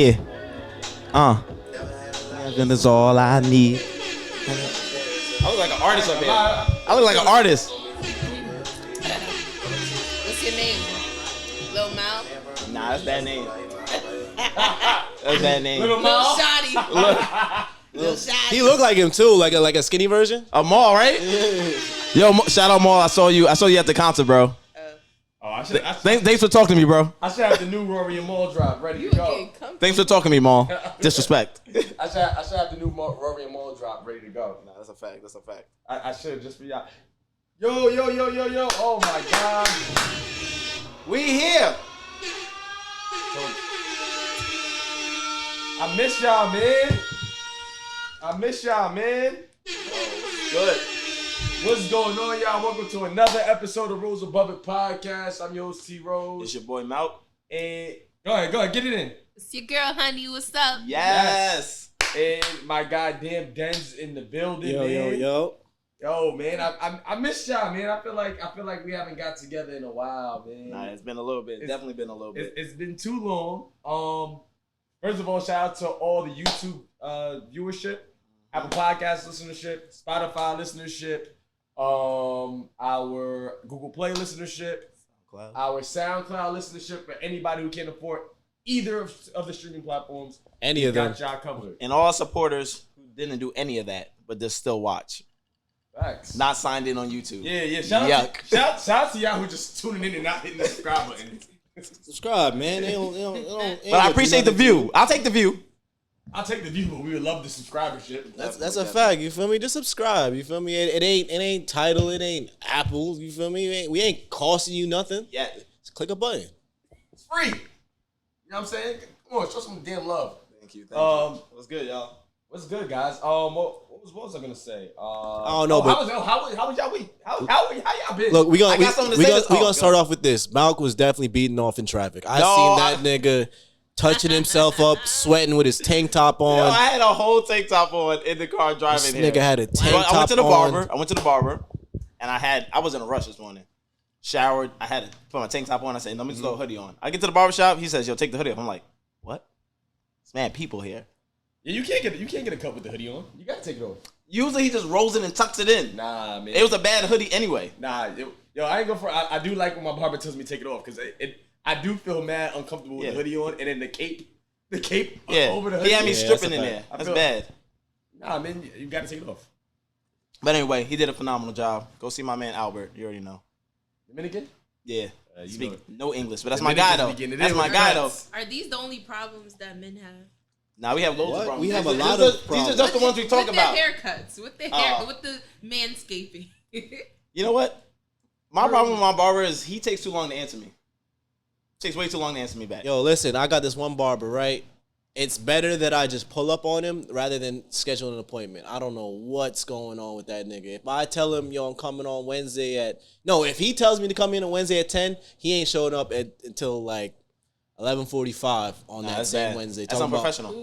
Yeah. Heaven is all I need. I look like an artist up here. I look like an artist. What's your name? Lil Mal? Nah, that's bad name. That's bad name. Lil Shotty. Lil Shotty. He looked like him too, like a skinny version. A Maul, right? Yo, shout out Maul. I saw you at the concert, bro. Thanks for talking to me, bro. I should have the new Rory and Maul drop ready to go. Thanks for talking to me, Maul. Disrespect. I should have the new Rory and Maul drop ready to go. Nah, that's a fact. That's a fact. I should just for y'all. Yo. Oh my God. We here. I miss y'all, man. Good. What's going on, y'all? Welcome to another episode of Rose Above It podcast. I'm your host, T Rose. It's your boy Malk. And go ahead, get it in. It's your girl, honey. What's up? Yes. And my goddamn Den's in the building, man. Yo, man, I miss y'all, man. I feel like we haven't got together in a while, man. Nah, it's been a little bit. Definitely been a little bit. It's been too long. First of all, shout out to all the YouTube viewership, Apple Podcast listenership, Spotify listenership, our Google Play listenership, our SoundCloud listenership for anybody who can't afford either of the streaming platforms. Any of them. Got y'all covered. And all supporters who didn't do any of that, but they still watch. Facts. Not signed in on YouTube. Yeah. Shout out to y'all who just tuning in and not hitting the subscribe button. Subscribe, man. They don't But I appreciate the view. I'll take the view. I'll take the view, but we would love the subscribership. That's a fact. You feel me? Just subscribe. You feel me? It ain't Tidal. It ain't Apple. You feel me? We ain't costing you nothing. Yeah. Just click a button. It's free. You know what I'm saying? Come on, show some damn love. Thank you. What's good, y'all? What's good, guys? What was I gonna say? I don't know, but how was y'all week? How y'all been? look, we I got something to say. gonna start off with this. Malk was definitely beaten off in traffic. I seen that nigga touching himself up, sweating with his tank top on. Yo, I had a whole tank top on in the car driving here. This nigga had a tank top on. I went to the barber, and I was in a rush this morning. Showered. I had to put my tank top on. I said, let me just throw a hoodie on. I get to the barber shop. He says, yo, take the hoodie off. I'm like, what? It's mad people here. Yeah, you can't get a cup with the hoodie on. You gotta take it off. Usually he just rolls it and tucks it in. Nah, man. It was a bad hoodie anyway. Nah, yo, I ain't go for. I do like when my barber tells me to take it off because I do feel mad uncomfortable with the hoodie on and then the cape over the hoodie. He had me stripping in there. That's bad. Nah, man, you gotta take it off. But anyway, he did a phenomenal job. Go see my man Albert. You already know. Dominican? Yeah. You Speak know. no English, but that's my guy though. That's my guy though. Are these the only problems that men have? Nah, we have loads of problems. We have a lot of problems. These are just the ones we talk about. With the haircuts, with the manscaping. You know what? My problem with my barber is he takes too long to answer me. Takes way too long to answer me back. Yo, listen, I got this one barber, right? It's better that I just pull up on him rather than schedule an appointment. I don't know what's going on with that nigga. If I tell him, yo, I'm coming on Wednesday if he tells me to come in on Wednesday at 10, he ain't showing up until like 11:45 on that same Wednesday. That's unprofessional.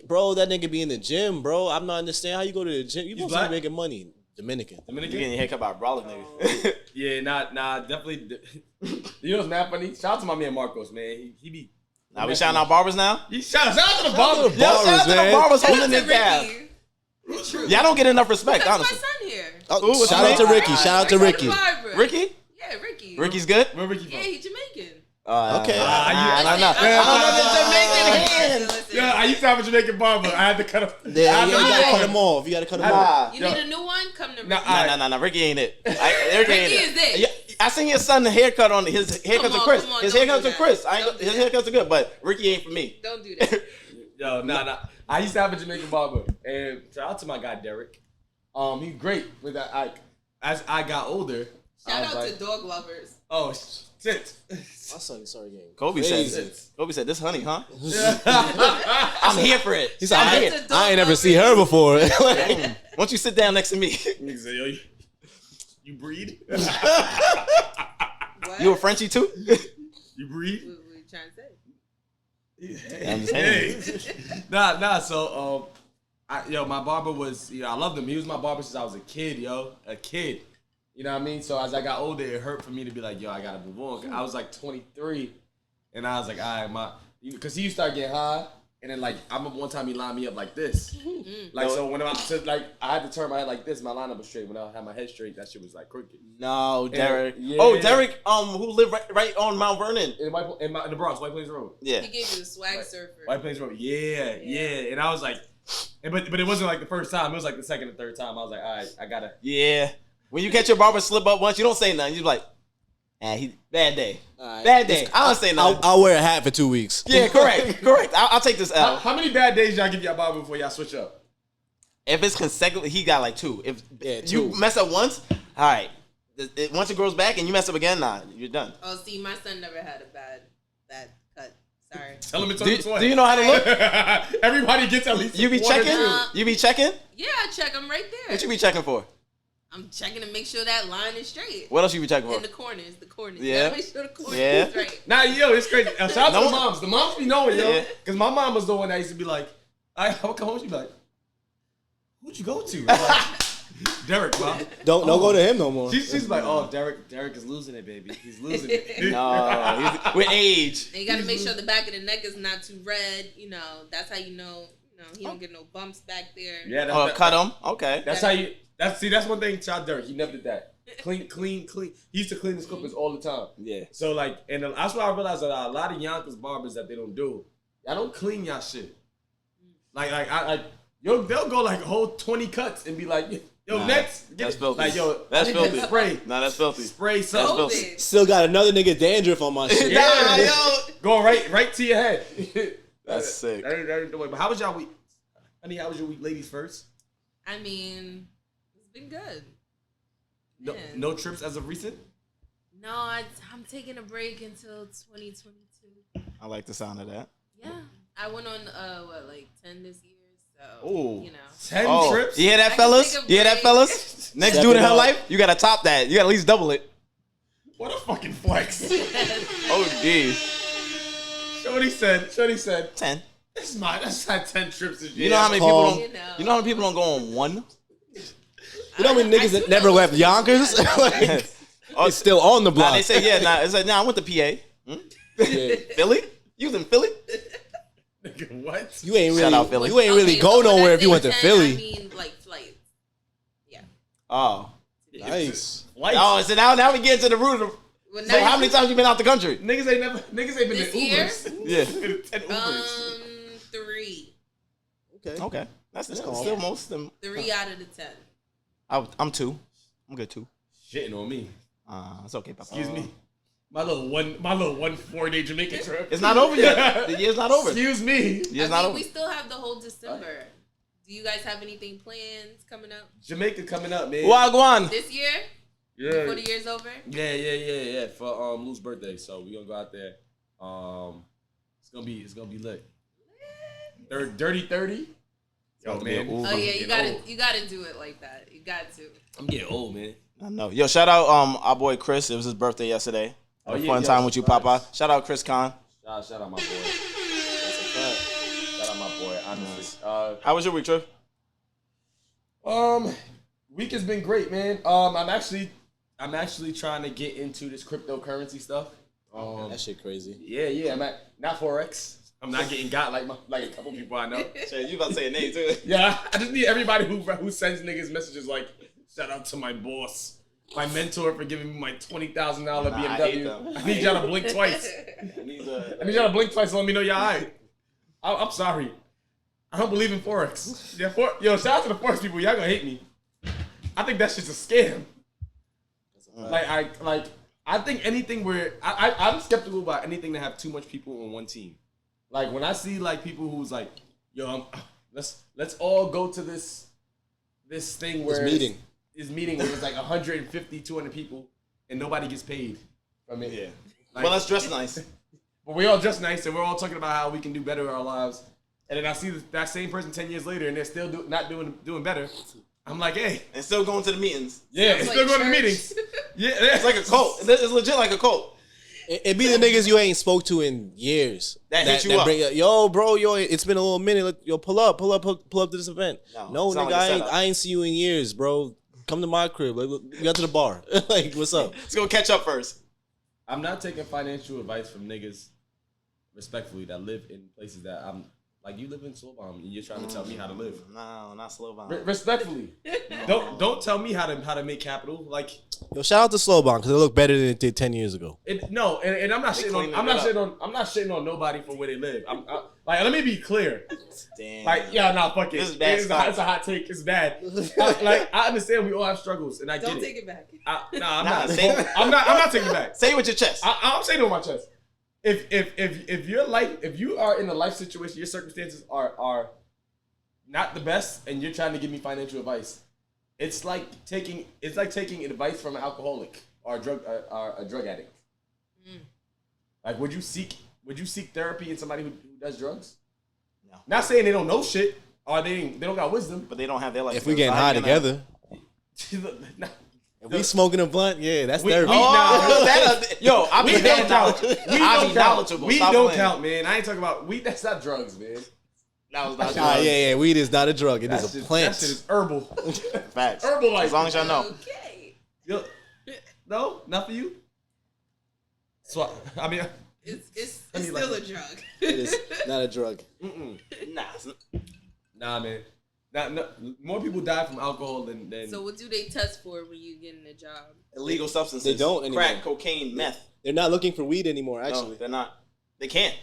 Bro, that nigga be in the gym, bro. I'm not understanding how you go to the gym. You supposed to be making money. Dominican. You getting your haircut by a brolic nigga. Yeah, nah, definitely. You know what's mad funny? Shout out to my man Marcos, man. He be. Now we shouting out barbers now? Shout out to the barbers. Shout out to the barbers holding it down. Y'all don't get enough respect, That's honestly. my son here. Oh, shout out to Ricky. Shout out to Ricky. Ricky? Yeah, Ricky. Ricky's good? Where Ricky from? Yeah, he's Jamaican. Okay. I don't know the Jamaican hands. Yeah, I used to have a Jamaican barber. I had to cut him. Yeah, you gotta cut him off. You gotta cut him off. You need a new one? Come to Ricky. Nah. Ricky ain't it. Ricky is it. I seen your son the haircut on his haircuts to Chris. His haircuts to Chris. His haircuts are good, but Ricky ain't for me. Don't do that. Yo, nah. I used to have a Jamaican barber, and shout out to my guy Derek. He's great with that. As I got older, Shout out to dog lovers. Oh shit! My son started getting Kobe crazy. said, "This honey, huh?" I'm here for it. He said, I ain't never seen her before. Why don't you sit down next to me? Nigga say, yo, you breed? What? You a Frenchie too? You breed? What are you trying to say? Hey. Nah. So, my barber was, I loved him. He was my barber since I was a kid, a kid. You know what I mean? So as I got older, it hurt for me to be like, yo, I gotta move on. I was like 23, and I was like, all right, because he used to start getting high, And then like I remember one time he lined me up like this. Like so when I had to turn my head like this, my lineup was straight. When I had my head straight, that shit was like crooked. No, Derek. Yeah. Oh, Derek, who lived right on Mount Vernon. In the Bronx, White Plains Road. Yeah. He gave you the swag surfer. White Plains Road. Yeah. And I was like, but it wasn't like the first time. It was like the second or third time. I was like, all right, I gotta. Yeah. When you catch your barber slip up once, you don't say nothing. You're like, bad day. Right. Bad day. I don't say nothing. I'll wear a hat for 2 weeks. Yeah, correct. I'll take this L. How many bad days y'all give y'all barber before y'all switch up? If it's consecutive, he got like 2. If two. you mess up once, all right. Once it grows back and you mess up again, nah, you're done. Oh, see, my son never had a bad cut. Sorry. Tell him it's on its way. Do you know how to look? Everybody gets at least You be one or checking? two. You be checking? Yeah, I check. I'm right there. What you be checking for? I'm checking to make sure that line is straight. What else you be checking for? In the corners. Yeah. Gotta make sure the corners Yeah. is right. Nah, yo, it's crazy. Shout out to the moms. The moms be knowing, yo. Yeah. Because my mom was the one that used to be like, I would come home, she'd be like, who'd you go to? Like, Derek, Mom. Don't go to him no more. She's like, oh, Derek is losing it, baby. He's losing it. No, with age. And you gotta make sure the back of the neck is not too red. You know, that's how you know he don't get no bumps back there. Yeah, Cut him. Okay. That's how you. That's one thing. Shout out Derek. He never did that. Clean. He used to clean his clippers all the time. Yeah. So like, and that's why I realized that a lot of Yonkers barbers that they don't do. Y'all don't clean y'all shit. They'll go like a whole 20 cuts and be like, yo, next. That's filthy. Like, yo, that's filthy. Spray. Nah, that's filthy. Spray something. COVID. Still got another nigga dandruff on my shit. Nah, yo. Going right to your head. That's sick. That ain't the way. But how was y'all week? Honey, how was your week, ladies first? I mean, it's been good. No trips as of recent? No, I'm taking a break until 2022. I like the sound of that. Yeah. I went on, 10 this year, so, Ooh. 10 trips? You hear that, I can fellas? take a You hear that, break. fellas? Next Step dude in it her up. life, you gotta top that. You gotta at least double it. What a fucking flex. Oh, geez. Shorty said, 10. that's not 10 trips this year. You know how many people Calm. don't? You know. You know how many people don't go on one? You know how many niggas that never left Yonkers? Like, it's still on the Nah, block. they say It's like, I went to PA. Yeah. Philly? You was in Philly? Nigga, what? You ain't Shout out really, Philly. you ain't really go so when I nowhere if you say went to 10, Philly. I mean, like, flights. Yeah. Oh. Nice. Lights. Oh, so now we get to the root of. Well, So now- how many times you been out the country? Niggas ain't been This in year? Ubers. Yeah. 10 Ubers. 3. Okay. That's calm. still most of them. 3 out of the 10. I'm 2. I'm good 2. Shitting on me. It's okay, Papa. Excuse me. My little 4-day Jamaican trip. It's not over yet. The year's not over. Excuse me. Year's not over. We still have the whole December. Do you guys have anything planned coming up Jamaica coming up, man. Wagwan. this year? Yeah. Before the year's over? Yeah. For Lou's birthday, so we gonna go out there. It's gonna be lit. Dirty 30. Yo, man. Ooh. Oh yeah, getting you gotta do it like that. You got to. I'm getting old, man. I know. Yo, shout out our boy Chris. It was his birthday yesterday. Had a fun time with you, nice. Papa. Shout out Chris Khan. Shout out my boy. Shout out my boy. Honestly. How was your week, Triff? Week has been great, man. I'm actually trying to get into this cryptocurrency stuff. That shit crazy. Yeah. I'm not Forex. I'm not getting got like a couple people I know. You about to say a name too? Yeah, I just need everybody who sends niggas messages like, shout out to my boss, my mentor for giving me my $20,000 I hate BMW. them. I need y'all to blink twice. I need y'all to blink twice and let me know y'all alright. I'm sorry. I don't believe in Forex. Yeah, yo, shout out to the Forex people. Y'all gonna hate me. I think that's just a scam. I think anything where I'm skeptical about anything that have too much people on one team. Like when I see like people who's like, yo, let's all go to this thing where this meeting where it's like 150, 200 people and nobody gets paid from it. Yeah. Like, Well, let's dress nice. but we all dress nice and we're all talking about how we can do better in our lives. And then I see that same person 10 years later and they're still not doing better. I'm like, hey. And still going to the meetings. Yeah, Sounds it's like still going to church. meetings. Yeah, It's like a cult. It's legit like a cult. It be the niggas you ain't spoke to in years. That hit you up. Yo, bro, it's been a little minute. Yo, pull up to this event. No, No, it's not nigga, like a setup. I ain't see you in years, bro. Come to my crib. Like, we got to the bar. Like, what's up? Let's go catch up first. I'm not taking financial advice from niggas, respectfully, that live in places that I'm Like you live in slow bomb and you're trying to tell me how to live. No, not slow bomb. Respectfully, don't tell me how to make capital. Like, Yo, shout out to Slowbomb because it looked better than it did 10 years ago. and I'm not shitting on nobody for where they live. Like, let me be clear. Damn. Like, yeah, nah, fuck it. This is bad stuff. It's a hot take. It's bad. I understand we all have struggles, and I get it. Don't take it back. I'm Nah, not. say it. I'm not taking it back. Say it with your chest. I'm saying it with my chest. If your life, if you are in a life situation, your circumstances are not the best, and you're trying to give me financial advice, it's like taking advice from an alcoholic or a drug addict. Like, would you seek therapy in somebody who does drugs? No. Not saying they don't know shit or they don't got wisdom. But they don't have their life. If we getting high together, Nah. if we smoking a blunt, yeah, that's We- therapy. we- Yo, I We be don't count. I be knowledgeable. We Stop don't playing. count, man. I ain't talking about weed. That's not drugs, man. That was not Yeah, weed is not a drug. It That is a shit- plant. That shit is herbal. Facts. Herbalife. As long as y'all know. Okay. Yo, no, not for you. So I mean, It's I mean, still like- a drug. It is not a drug. Nah. nah, man. Nah, more people die from alcohol than. So what do they test for when you get in a job? Illegal substances. They don't anymore. Crack, cocaine, meth. They're not looking for weed anymore. Actually, No, they're not. They can't.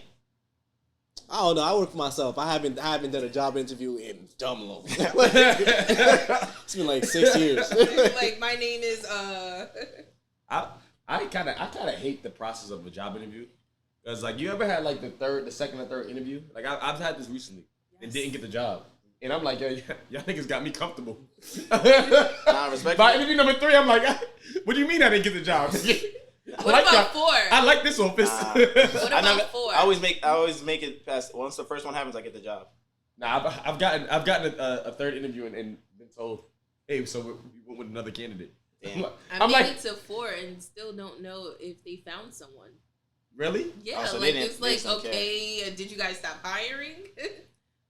I don't know. I work for myself. I haven't done a job interview in dumb long. It's been like 6 years. Like, my name is I kind of hate the process of a job interview, because like, you ever had like the second or third interview? Like, I've had this recently and didn't get the job, and I'm like, yo, y'all niggas got me comfortable. Nah, respect. By interview number 3, I'm like, what do you mean I didn't get the job? What about 4? I like this office. What about 4? I always make it past. Once the first one happens, I get the job. Nah, I've gotten a third interview and been told, hey, so we went with another candidate. Damn. I made it to 4 and still don't know if they found someone. Really? Yeah, Oh, so like they it's didn't- like, they didn't care. okay, did you guys stop hiring?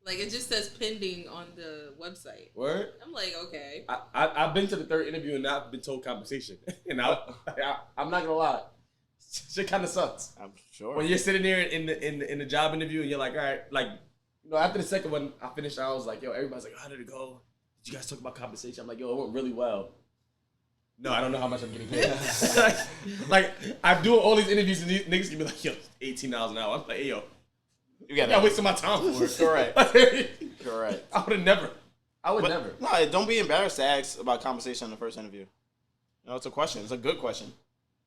Like, it just says pending on the website. Word? I'm like, okay. I've been to the third interview and I've been told compensation. And I'm not gonna lie, shit kind of sucks. I'm sure. When you're sitting there in the job interview and you're like, all right, like, you know, after the second one I finished, I was like, yo, everybody's like, how did it go? Did you guys talk about compensation? I'm like, yo, it went really well. No, I don't know how much I'm getting paid. like, I'm doing all these interviews and these niggas can be like, yo, $18 an hour. I'm like, hey, yo, you I'm got wasting my time for it. Correct. Correct. Correct. I would never. Never. No, don't be embarrassed to ask about compensation in the first interview. You know, it's a question. It's a good question.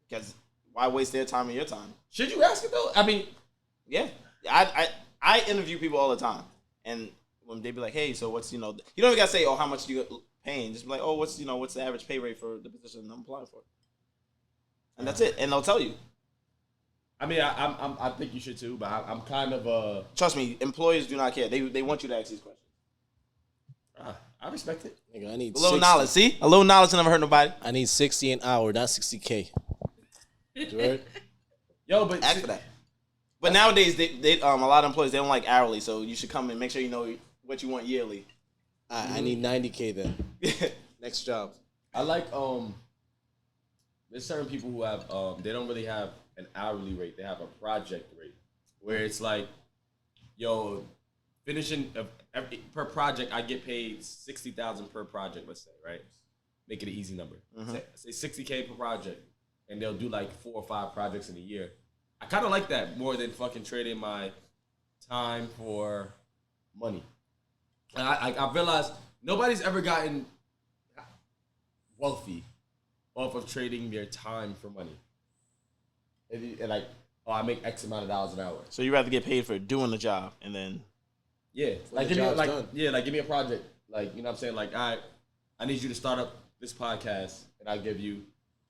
Because why waste their time and your time? Should you ask it though? I mean, Yeah. I interview people all the time. And when they be like, hey, so what's, you don't even got to say, oh, how much do you paying? Just be like, oh, what's the average pay rate for the position I'm applying for? And that's it. And they'll tell you. I mean, I think you should too, but I'm kind of Trust me, employers do not care. They want you to ask these questions. I respect it. Nigga, I need A little 60. knowledge. See? A little knowledge never hurt nobody. I need 60 an hour, not 60K. You heard? Yo, but Ask for that. But nowadays, they a lot of employees, they don't like hourly, so you should come and make sure you know what you want yearly. I need 90K then. Next job. I like there's certain people who have they don't really have an hourly rate. They have a project rate where it's like, yo, finishing per project, I get paid $60,000 per project. Let's say, right? Make it an easy number. Say $60K per project, and they'll do like 4 or 5 projects in a year. I kind of like that more than fucking trading my time for money. And I realized nobody's ever gotten wealthy off of trading their time for money. And like, oh, I make X amount of dollars an hour. So you rather get paid for doing the job and then Yeah, like the give me job's like done. like give me a project. Like, you know what I'm saying? Like, all right, I need you to start up this podcast, and I'll give you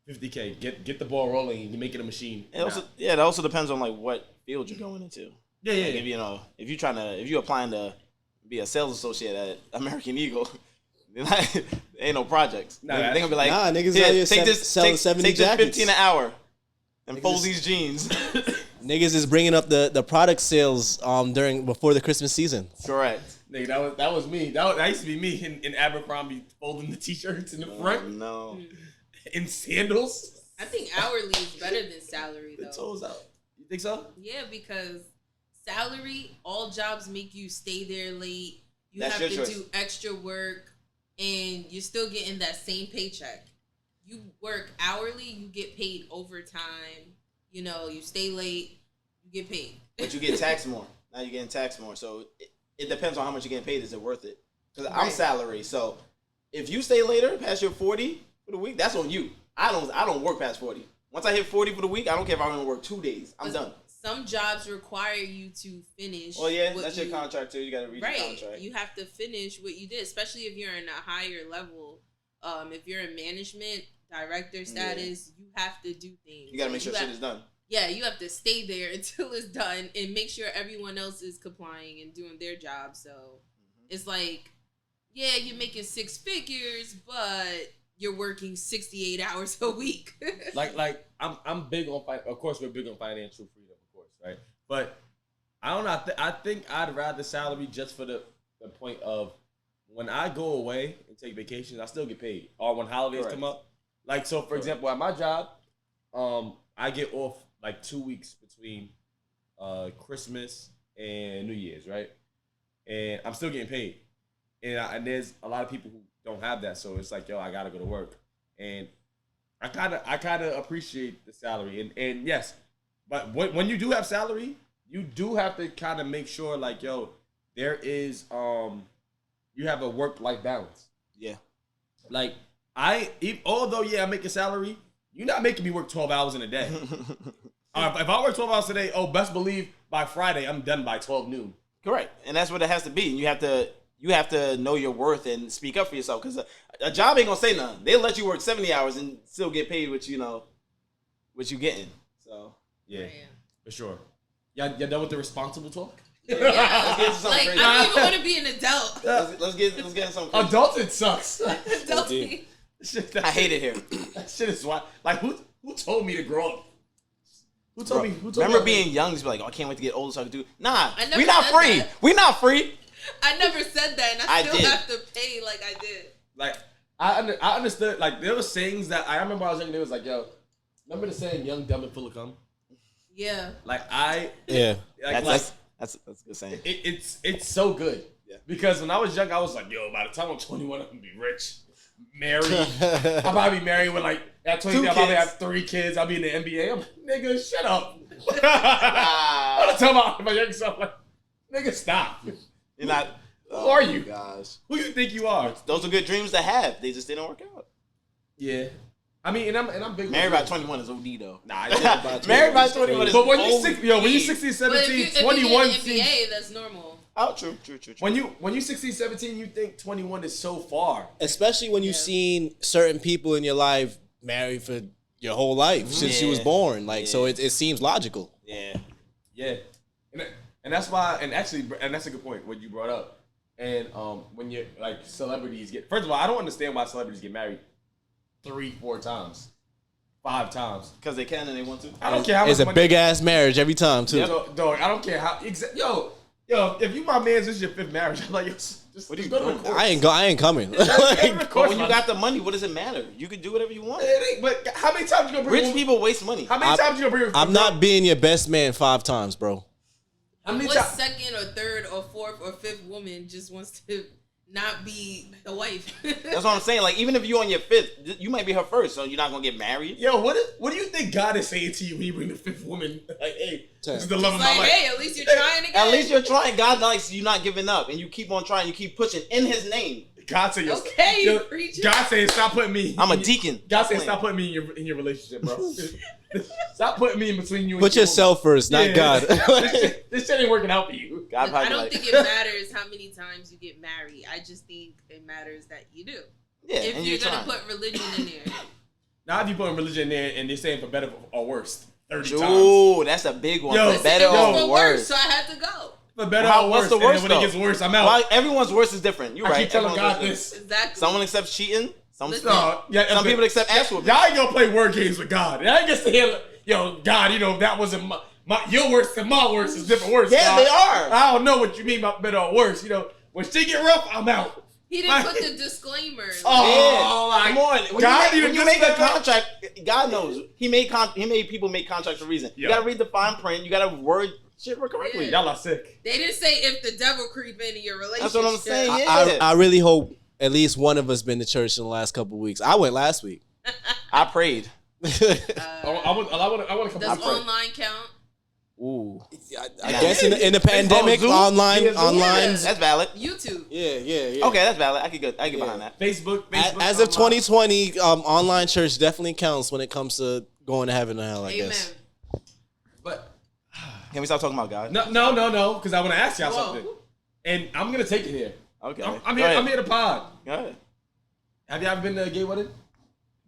$50K. Get the ball rolling, and you make it a machine. that also depends on like what field you're going into. Yeah. If you're applying to be a sales associate at American Eagle, then ain't no projects. Nah, They're gonna be like, Nah, niggas here, out here take this, selling take 70 this jackets. 15 an hour and Niggas fold is- these jeans. Niggas is bringing up the product sales before the Christmas season. Correct. Nigga, that was me. That used to be me in Abercrombie folding the t-shirts in the front No. in sandals. I think hourly is better than salary, The though. toes out. You think so? Yeah, because salary, all jobs make you stay there late. You That's have your to choice. do extra work, and you're still getting that same paycheck. You work hourly, you get paid overtime. You know, you stay late, you get paid. But you get taxed more. Now you're getting taxed more. So it depends on how much you're getting paid. Is it worth it? Because I'm Right. salary. So if you stay later past your 40 for the week, that's on you. I don't work past 40. Once I hit 40 for the week, I don't care if I'm going to work 2 days. I'm done. Some jobs require you to finish. Oh yeah, what that's your contract too. You got to read right. your contract. You have to finish what you did, especially if you're in a higher level. If you're in management, director status, you have to do things. You got to make sure shit is done. Yeah, you have to stay there until it's done and make sure everyone else is complying and doing their job. So it's like, yeah, you're making 6 figures, but you're working 68 hours a week. like I'm big on of course we're big on financial freedom, of course, right? But I don't know. I think I'd rather salary just for the point of when I go away and take vacations, I still get paid. Or when holidays come up, like so for example at my job, I get off like 2 weeks between Christmas and New Year's, right? And I'm still getting paid, and there's a lot of people who don't have that, so it's like, yo, I gotta go to work, and I kind of appreciate the salary, and yes, but when you do have salary, you do have to kind of make sure, like, yo, there is you have a work-life balance. Yeah. Like although I'm making salary, you're not making me work 12 hours in a day. If I work 12 hours a day, best believe by Friday I'm done by 12 noon. Correct, and that's what it has to be. And you have to know your worth and speak up for yourself, because a job ain't gonna say nothing. They'll let you work 70 hours and still get paid what you getting. So yeah, for sure. Y'all done with the responsible talk? Yeah. Let's get into something Like, crazy. I don't even want to be an adult. Let's get into something crazy. Adulting sucks. Adulting. I hate it here. That shit is wild. Like who told me to grow up? Who told me? Remember being young, just be like, oh, I can't wait to get older so I can do. Nah, I never we not said free. that. We not free. I never said that, and I I still did. have to pay like I did. Like I understood. Like there were sayings that I remember when I was young. There was like, yo, remember the saying, "Young, dumb, and full of cum." Yeah. Like Yeah. That's a good saying. it's so good. Yeah. Because when I was young, I was like, yo, by the time I'm 21, I'm gonna be rich, married. I'll probably be married with like at 23, I'll probably kids. have 3 kids. I'll be in the NBA. I'm like, nigga, shut up. I'm gonna tell my young self like, nigga, stop. You're not. Who are you? Gosh, Who you think you are? those are good dreams to have. They just didn't work out. Yeah. I mean, and I'm big. Married by 21 is OD though. Nah, I did by Married by 21 is But when you OD. 16, But 17, if you 21 get an seems. MBA, that's normal. Oh, true. When you 16, 17, you think 21 is so far. Especially when you've seen certain people in your life married for your whole life since you was Yeah. born. Like, so Yeah. it seems logical. Yeah. Yeah, and that's why, and that's a good point what you brought up. And when you're like celebrities get, first of all, I don't understand why celebrities get married 3-4 times, 5 times. Because they can and they want to. I don't care how much It's a money. big ass marriage every time too. Dog, I don't care how. Yo, if you my man's, this is your 5th marriage. I'm like, yo, just What are you go to the doing? courts. I ain't coming. Go to the But courts, when you man. got the money, what does it matter? You can do whatever you want. It ain't- But how many times you gonna bring? Rich people waste money. How many times you gonna bring? I'm not being your best man 5 times, bro. How many What times? second or third or fourth or fifth woman just wants to not be the wife? That's what I'm saying. Like, even if you're on your 5th, you might be her first, so you're not gonna get married. Yo, what do you think God is saying to you when you bring the 5th woman? Like, hey, this is the love of my Like, life. hey, at least you're trying again. At least you're trying. God likes you not giving up, and you keep on trying. You keep pushing in His name. God said, Okay, you preaching. God saying, stop putting me. I'm a deacon. God saying, stop putting me in your relationship, bro. Stop putting me in between you. And Put your yourself first, not Yeah. God. this shit ain't working out for you. God Look, probably I don't like, think it matters how many times you get married. I just think it matters that you do. yeah, If and you're you're gonna trying. put religion in there, Now, if you put religion in there and they're saying for better or worse, 30 times. Ooh, that's a big one. Yo, For listen, better it was or for worse. so I had to go. For better How- or what's worse. the And then worst, when it though? gets worse, I'm out. Well, everyone's worst is different. You're I right. keep telling Everyone's God worst this. Exactly. Someone accepts cheating. Some Listen. some people accept ass whooping. Y'all ain't gonna play word games with God. And I get to hear, yo, God, that wasn't my your worst and my worst is different worse. Yeah, God. they are. I don't know what you mean by better or worse. When shit get rough, I'm out. He didn't put the disclaimer. Oh, Yeah. like, Come on. When God you even make a just said that. contract, God knows. He made people make contracts for a reason. You Yeah. gotta read the fine print. You gotta shit correctly. Yeah. Y'all are sick. They didn't say if the devil creep into your relationship. That's what I'm saying. Yeah. I really hope at least one of us been to church in the last couple of weeks. I went last week. I prayed. I want to come. Does online count? Ooh. I guess in the pandemic, Zoom? online. That's valid. YouTube. Yeah. Okay, that's valid. I could get behind that. Facebook. As of 2020, online church definitely counts when it comes to going to heaven and hell, I Amen. guess. But Can we stop talking about God? no, because I want to ask y'all Whoa. something, and I'm gonna take it here. Okay. I'm Go here. ahead. I'm here to pod. Go ahead. Have you ever been to a gay wedding?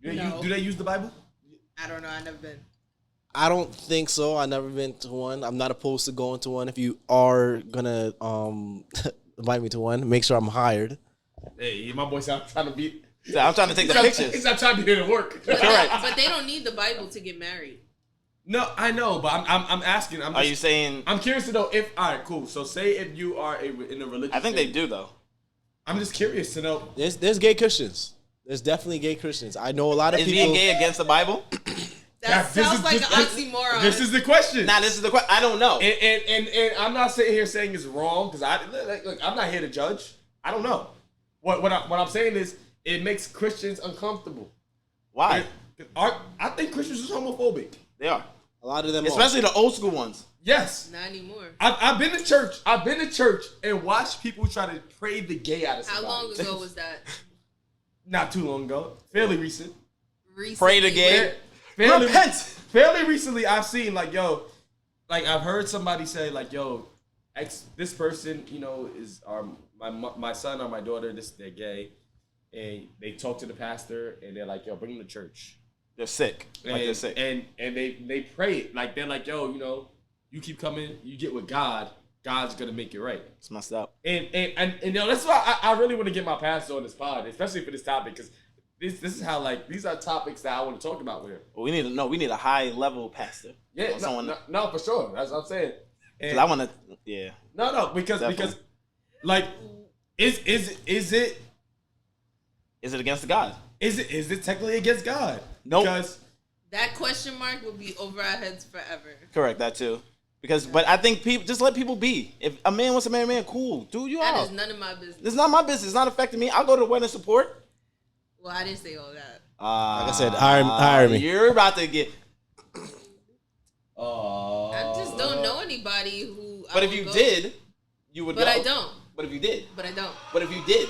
No. Do they use the Bible? I don't know. I've never been. I don't think so. I've never been to one. I'm not opposed to going to one. If you are gonna invite me to one, make sure I'm hired. Hey, my boy said I'm trying to be. So I'm trying to take the pictures. He's not trying to be here to work. But they don't need the Bible to get married. No, I know, but I'm asking. Are you saying? I'm curious to know if. All right, cool. So say if you are in a religious. I think they do though. I'm just curious to know. There's gay Christians. There's definitely gay Christians. I know a lot of Is people. being gay against the Bible? That sounds like an oxymoron. This is the question. Nah, this is the question. I don't know. And I'm not sitting here saying it's wrong because look, I'm not here to judge. I don't know. What I'm saying is it makes Christians uncomfortable. Why? I think Christians are homophobic. They are. A lot of them, Especially the old school ones. Yes. Not anymore. I've been to church. I've been to church and watched people try to pray the gay out of How somebody. long ago was that? Not too long ago. Fairly recent. Pray the gay. Repent. Fairly recently, I've seen like I've heard somebody say like, yo, this person, is my son or my daughter. They're gay, and they talk to the pastor, and they're like, yo, bring them to church. They're sick. They're sick. And they pray like they're like, yo, you keep coming, you get with God, God's gonna make it right. It's messed up. And that's why I really want to get my pastor on this pod, especially for this topic, because this is how these are topics that I want to talk about with him. Well, we need a high level pastor. Yeah, no, for sure. That's what I'm saying. Because I want to, yeah. No, because like, is it against God? Is it technically against God? Nope. Because that question mark will be over our heads forever. Correct, that too. But I think people just let people be. If a man wants to marry a man, cool, do you That all. is none of my business. It's not my business. It's not affecting me. I'll go to the wedding support. Well, I didn't say all that. Like I said, hire me. You're about to get. I just don't know anybody who. But if you did, you would. But go. I don't. But if you did. But I don't. But if you did,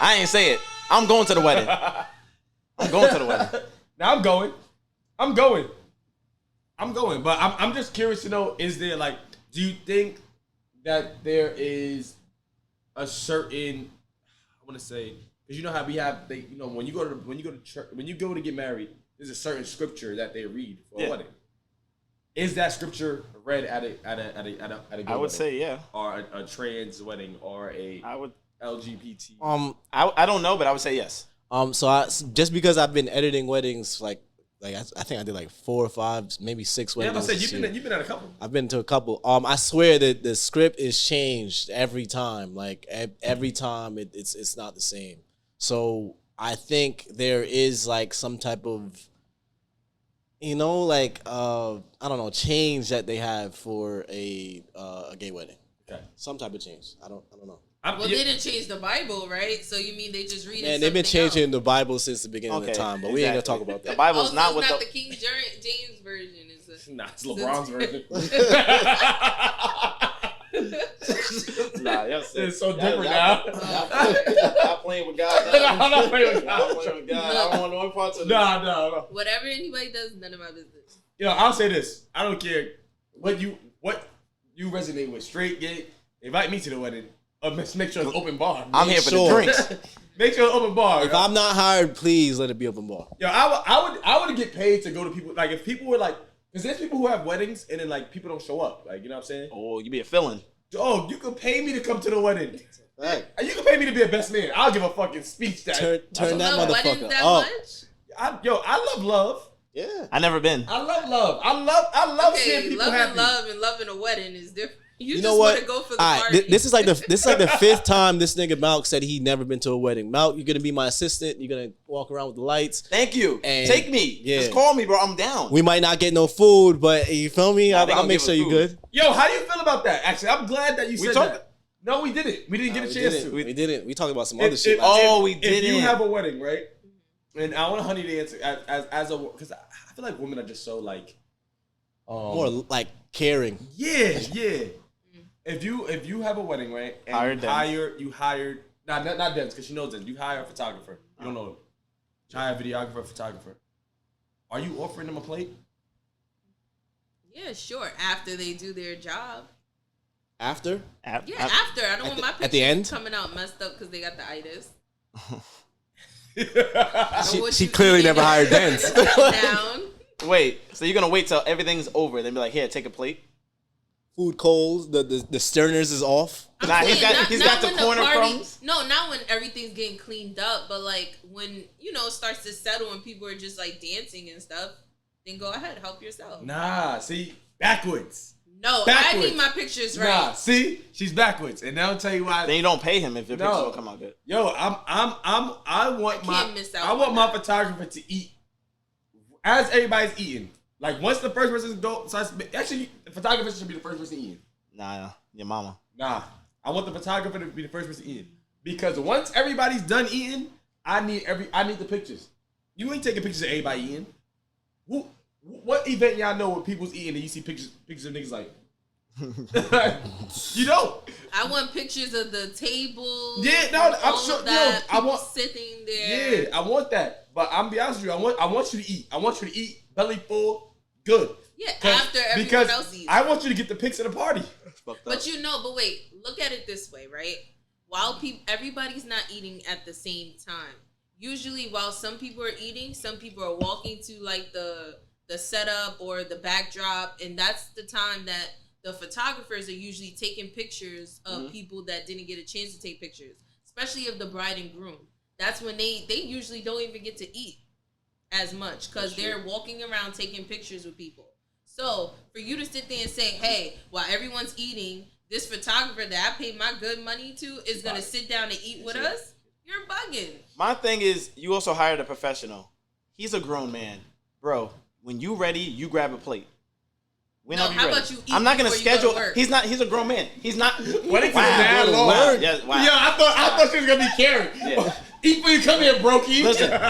I ain't say it. I'm going to the wedding. I'm going to the wedding. Now I'm going. But I'm just curious to know: is there do you think that there is a certain, I want to say, because you know how we have when you go to church, when you go to get married, there's a certain scripture that they read for a wedding. Is that scripture read at a I would say yeah. Or a trans wedding or a LGBT? I don't know, but I would say yes. So just because I've been editing weddings, I think I did 4 or 5, maybe 6 weddings. Yeah, I said you've been at a couple. I've been to a couple. I swear that the script is changed every time. Every time it's not the same. So I think there is some type of I don't know, change that they have for a gay wedding. Okay. Some type of change. I don't know. Well, they didn't change the Bible, right? So you mean they just read it? Man, they've been changing the Bible since the beginning of time, but we ain't gonna talk about that. The Bible's not what the King James version. It's it's LeBron's version. Nah, it's so different now. I'm playing with God. I'm not playing with God. I'm playing with God. I don't want no parts of this. No. Whatever anybody does, none of my business. I'll say this. I don't care what you resonate with. Straight, gay. Invite me to the wedding. Make sure it's open bar. I'm here for the drinks. Make sure it's open bar. If I'm not hired, please let it be open bar. I would get paid to go to people. If people were because there's people who have weddings and then people don't show up. You know what I'm saying? Oh, you be a villain. Oh, you could pay me to come to the wedding. Right. You can pay me to be a best man. I'll give a fucking speech that. Turn that motherfucker that up. Much? I love love. Yeah. I never been. I love love. I love seeing people loving happy. love and loving a wedding is different. You You just know what? want to go for the All right, party. this is like the fifth time this nigga Malk said he never been to a wedding. Malk, you're gonna be my assistant. You're gonna walk around with the lights. Thank you. And- Take me. yeah. Just call me, bro. I'm down. We might not get no food, but you feel me? Nah, they I'll gonna make give sure us you food. good. Yo, how do you feel about that? Actually, I'm glad that you We said talked- that. No, we didn't. We didn't get a We chance didn't. to. We didn't. We talked about some If- other shit. if- last Oh, time. we If didn't. you have a wedding, right? And I want Honey to answer as a, because I feel like women are just so like More like caring. Yeah. If you have a wedding, right? And you hired not Dens, because she knows Dens. You hire a photographer. You don't know him. You hire a videographer, a photographer. Are you offering them a plate? Yeah, sure. After they do their job. After? Yeah, after. I don't want my pictures at the end? coming out messed up because they got the itis. She clearly never hired Dens. Down. Wait, so you're gonna wait till everything's over, then be like, here, take a plate? Food coals, the sterners is off. Nah, he's got the when corner party, crumbs. No, not when everything's getting cleaned up, but like when, it starts to settle and people are just like dancing and stuff, then go ahead, help yourself. Nah, see, backwards. No, Backwards. I need my pictures right. Nah, see, she's backwards, and I'll tell you why. Then you don't pay him if your pictures don't come out good. Yo, I want my photographer to eat as everybody's eating. Like once the first person starts, actually, the photographer should be the first person eating. Nah, your mama. Nah, I want the photographer to be the first person eating because once everybody's done eating, I need the pictures. You ain't taking pictures of everybody eating. What event y'all know when people's eating and you see pictures of niggas like you don't. I want pictures of the table. Yeah, no, I'm sure. That, I want sitting there. Yeah, I want that. But I'm be honest with you, I want you to eat. I want you to eat belly full, good. Yeah, after everyone else eats. I want you to get the pics of the party. But but wait, look at it this way, right? While everybody's not eating at the same time. Usually, while some people are eating, some people are walking to like the setup or the backdrop, and that's the time that the photographers are usually taking pictures of people that didn't get a chance to take pictures, especially of the bride and groom. That's when they usually don't even get to eat as much because they're walking around taking pictures with people. So for you to sit there and say, hey, while everyone's eating, this photographer that I paid my good money to is going to sit down and eat with us, you're bugging. My thing is, you also hired a professional. He's a grown man. Bro, when you ready, you grab a plate. How about you eat I'm not gonna before you schedule. go to work? He's not. He's a grown man. He's not. What is mad long? Yeah, wow. Yo, I thought she was gonna be caring. Yeah. Eat when you come here, brokey. Listen, if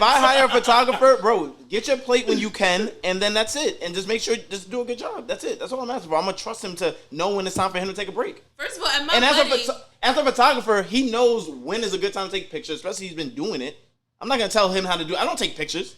I hire a photographer, bro, get your plate when you can, and then that's it. And just make sure, just do a good job. That's it. That's all I'm asking for. I'm gonna trust him to know when it's time for him to take a break. First of all, at my And wedding, as a photographer, he knows when is a good time to take pictures, especially he's been doing it. I'm not gonna tell him how to do it. I don't take pictures.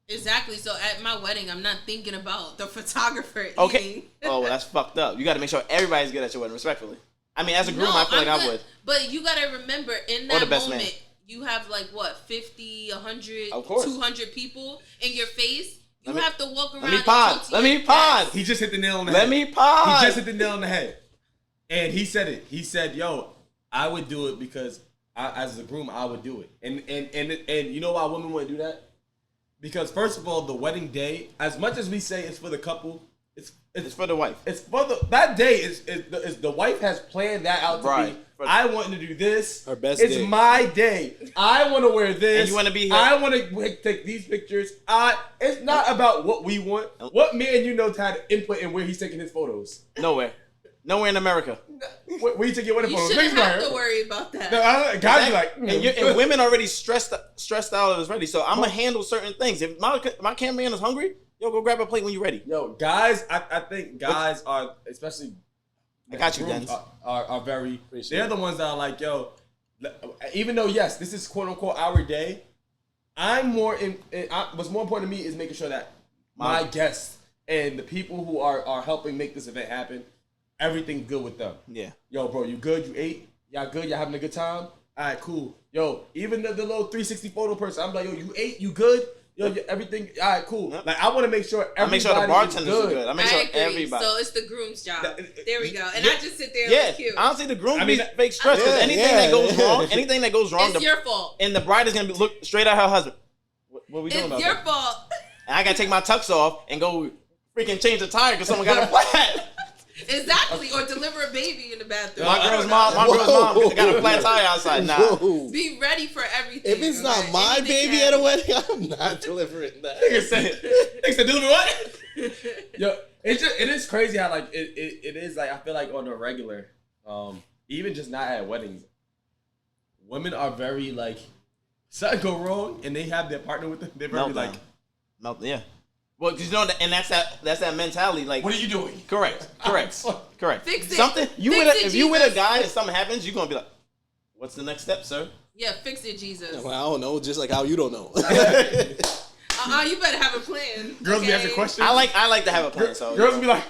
Exactly. So at my wedding, I'm not thinking about the photographer Okay. eating. Oh, well, that's fucked up. You got to make sure everybody's good at your wedding, respectfully. I mean, as a groom, I feel like I would. But you got to remember, in Or the that best moment, man. you have like, what, 50, 100, Of course. 200 people in your face. You have to walk around. Let me pause. Let me pause. He just hit the nail on the head. Let me pause. He just hit the nail on the head. And he said it. He said, yo, I would do it because as a groom, I would do it. And you know why women wouldn't do that? Because first of all, the wedding day, as much as we say it's for the couple, it's for the wife. It's for that day is the wife has planned that out to be. I want to do this. Her best It's day. my day. I want to wear this. And you want to be here. I want to take these pictures. It's not about what we want. What man you know had input in where he's taking his photos? Nowhere in America. Where you take your wedding You photos? shouldn't have to worry about that. No, guys be like, And women already stressed out and is ready. So I'm gonna handle certain things. If my cameraman is hungry, yo, go grab a plate when you're ready. Yo, guys, I think guys are, especially I got you, grooms, Denz. are very. They're the ones that are like, yo, even though yes, this is quote unquote our day. I'm more what's more important to me is making sure that my guests and the people who are helping make this event happen, everything's good with them. Yeah. Yo, bro, you good? You ate? Y'all good? Y'all having a good time? All right, cool. Yo, even the little 360 photo person, I'm like, yo, you ate? You good? Yo, everything? All right, cool. Yep. Like, I want to make sure everybody I make sure the bartenders are good. I make I sure agree. everybody. So it's the groom's job. There we go. And Yeah. I just sit there and Yeah, look cute. honestly, the groom I be mean, fake stress because yeah, anything yeah. that goes wrong, It's your fault. and the bride is gonna look straight at her husband. What are we doing It's about your that? fault. And I gotta take my tux off and go freaking change the tire because someone got a flat. Exactly, or deliver a baby in the bathroom. My girl's mom got a flat tire outside. Nah. Whoa. Be ready for everything. If it's not okay? my Anything baby at a wedding, I'm not delivering that. Nigga said deliver what? Yo, it is crazy how like it is like I feel like on the regular, even just not at weddings, women are very like something go wrong and they have their partner with them. They're very like, yeah. Well, because you know, and that's that mentality. Like, what are you doing? Correct. Fix it. Something if you with a guy and something happens, you're gonna be like, "What's the next step, sir?" Yeah, fix it, Jesus. Well, I don't know, just like how you don't know. You better have a plan. Girls be asking questions. I like to have a plan. So girls be like,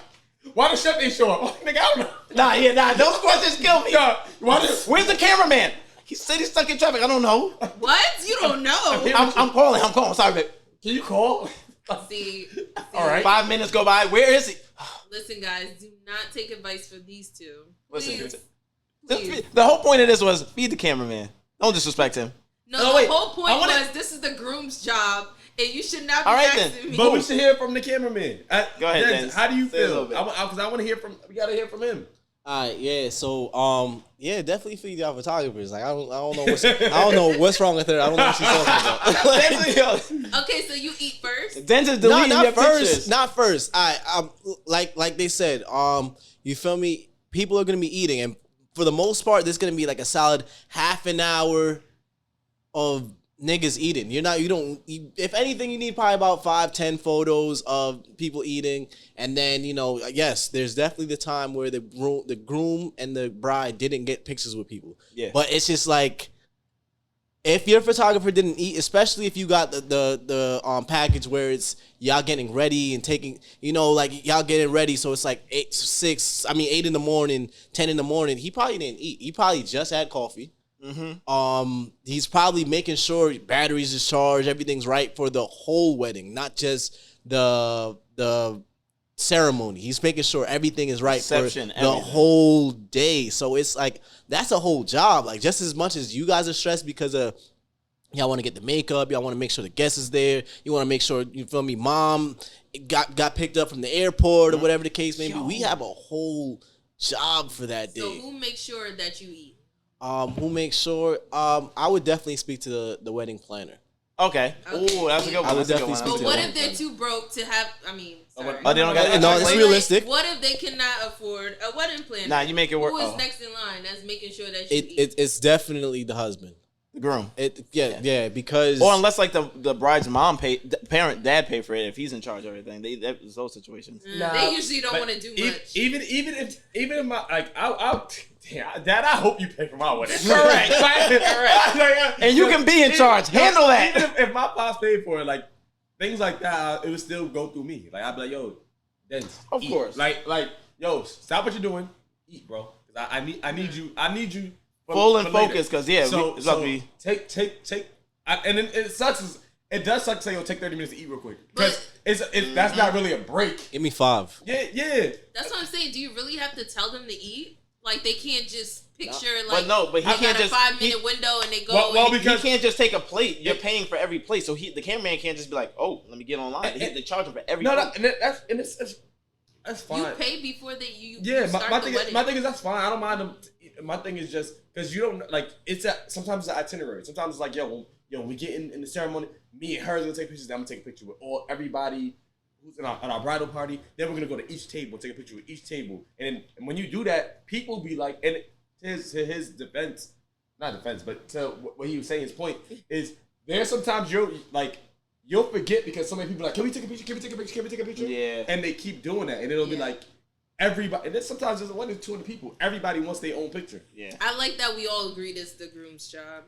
"Why the chef ain't show up?" Oh, nigga, I don't know. Nah. Those questions kill me. Where's the cameraman? He said he's stuck in traffic. I don't know. What? You don't know? I'm calling. Sorry, babe. Can you call? See. All right. 5 minutes go by. Where is he? Listen, guys, do not take advice from these two. Listen. Please. The whole point of this was feed the cameraman. Don't disrespect him. No, the whole point was this is the groom's job, and you should not be asking me. But we should hear from the cameraman. Go ahead, Dennis, how do you feel? Because I want to hear from. We gotta hear from him. All right, yeah. So, definitely feed y'all photographers. Like, I don't know what's wrong with her. I don't know what she's talking about. Okay, so you eat first. Then just deleting your pictures. Not first. Like they said. You feel me? People are gonna be eating, and for the most part, there's gonna be like a solid half an hour of niggas eating. If anything, you need probably about 5-10 photos of people eating, and then yes, there's definitely the time where the groom and the bride didn't get pictures with people. Yeah, but it's just like if your photographer didn't eat, especially if you got the package where it's y'all getting ready and taking, like y'all getting ready, so it's like 8 in the morning, 10 in the morning. He probably didn't eat. He probably just had coffee. Mm-hmm. He's probably making sure batteries is charged, everything's right for the whole wedding, not just the ceremony. He's making sure everything is right for the whole day. So it's like that's a whole job. Like just as much as you guys are stressed because of y'all want to get the makeup, y'all want to make sure the guest is there, you want to make sure, you feel me, mom got picked up from the airport or whatever the case may be. We have a whole job for that day. So who makes sure that you eat? Who makes sure? I would definitely speak to the wedding planner. Okay. Ooh, that's a good one. I would definitely speak But to what them. if they're too broke to have? Sorry. Oh, they don't got. No, it's realistic. What if they cannot afford a wedding planner? Nah, you make it work. Who is next in line? That's making sure that you eat. It's definitely the husband. The groom. Because or unless like the bride's mom dad pay for it if he's in charge of everything. There's those situations. They usually don't want to do much. Even if my Dad, I hope you pay for my wedding. Correct. And you can be in charge. Handle that. Even if my pops paid for it, like things like that, it would still go through me. Like I'd be like, yo, Dennis, of course. Like, yo, stop what you're doing, eat, bro. I need you. Full and focused, because it's so about to be take. And it sucks. It does suck to say, yo, take 30 minutes to eat real quick, because that's not really a break. Give me 5. Yeah. That's what I'm saying. Do you really have to tell them to eat? Like they can't just picture but he can't just 5-minute window and they go. Well, because he can't just take a plate. You're paying for every plate, so the cameraman can't just be like, oh, let me get online. They charge him for every. plate. That's fine. You pay before that you. Yeah, start my thing is that's fine. I don't mind them. My thing is just because you don't like sometimes it's an itinerary. Sometimes it's like when we get in the ceremony, me and her is gonna take pictures. Then I'm gonna take a picture with everybody who's in our bridal party. Then we're gonna go to each table, take a picture with each table, and when you do that, people be like, and to his defense, not defense, but to what he was saying, his point is there's sometimes you'll forget because so many people are like, can we take a picture? Can we take a picture? Can we take a picture? Yeah. And they keep doing that, and it'll be like everybody. And then sometimes there's 100, 200 people. Everybody wants their own picture. Yeah. I like that we all agreed it's the groom's job.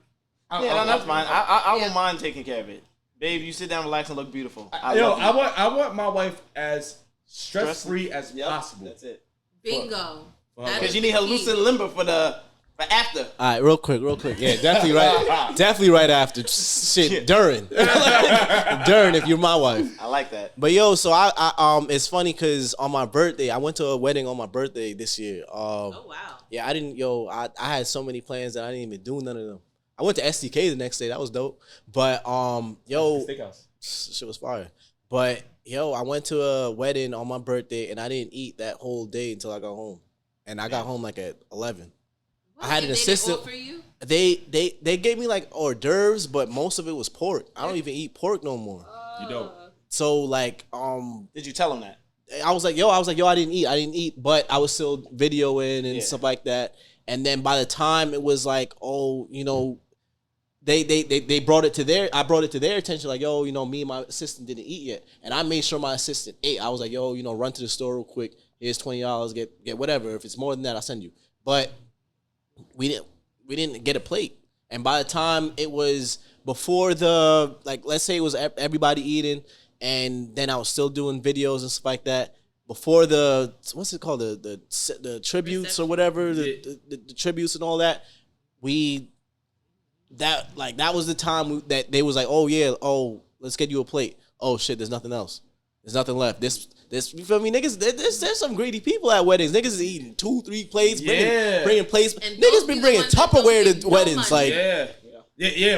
That's fine. I won't mind taking care of it. Babe, you sit down, relax, and look beautiful. I want my wife as stress-free as possible. That's it. Bingo. Because you need her loose and limber for after. All right, real quick. Yeah, definitely right. Definitely right after. Shit, during. During, if you're my wife. I like that. But yo, so I it's funny because on my birthday, I went to a wedding on my birthday this year. Oh wow. Yeah, I had so many plans that I didn't even do none of them. I went to SDK the next day. That was dope. But Steakhouse. shit was fire. But Yo, I went to a wedding on my birthday and I didn't eat that whole day until I got home, and I got home like at 11. What? I had And an they assistant. didn't offer you? They gave me like hors d'oeuvres, but most of it was pork. I don't even eat pork no more. You don't. So like Did you tell him that? I was like, yo, I didn't eat, but I was still videoing and stuff like that. And then by the time it was like, oh, you know, they brought it to I brought it to their attention, like, yo, you know, me and my assistant didn't eat yet. And I made sure my assistant ate. I was like, yo, you know, run to the store real quick. Here's $20, get whatever. If it's more than that, I'll send you. But we didn't get a plate. And by the time it was before the, like, let's say it was everybody eating, and then I was still doing videos and stuff like that. Before the, what's it called, the tributes or whatever, the tributes and all that, that was the time that they was like, oh yeah, oh, let's get you a plate. Oh shit, there's nothing else. There's nothing left. This, you feel me, niggas? There's some greedy people at weddings. Niggas is eating 2-3 plates, bringing plates. And Niggas been bringing Tupperware to weddings, like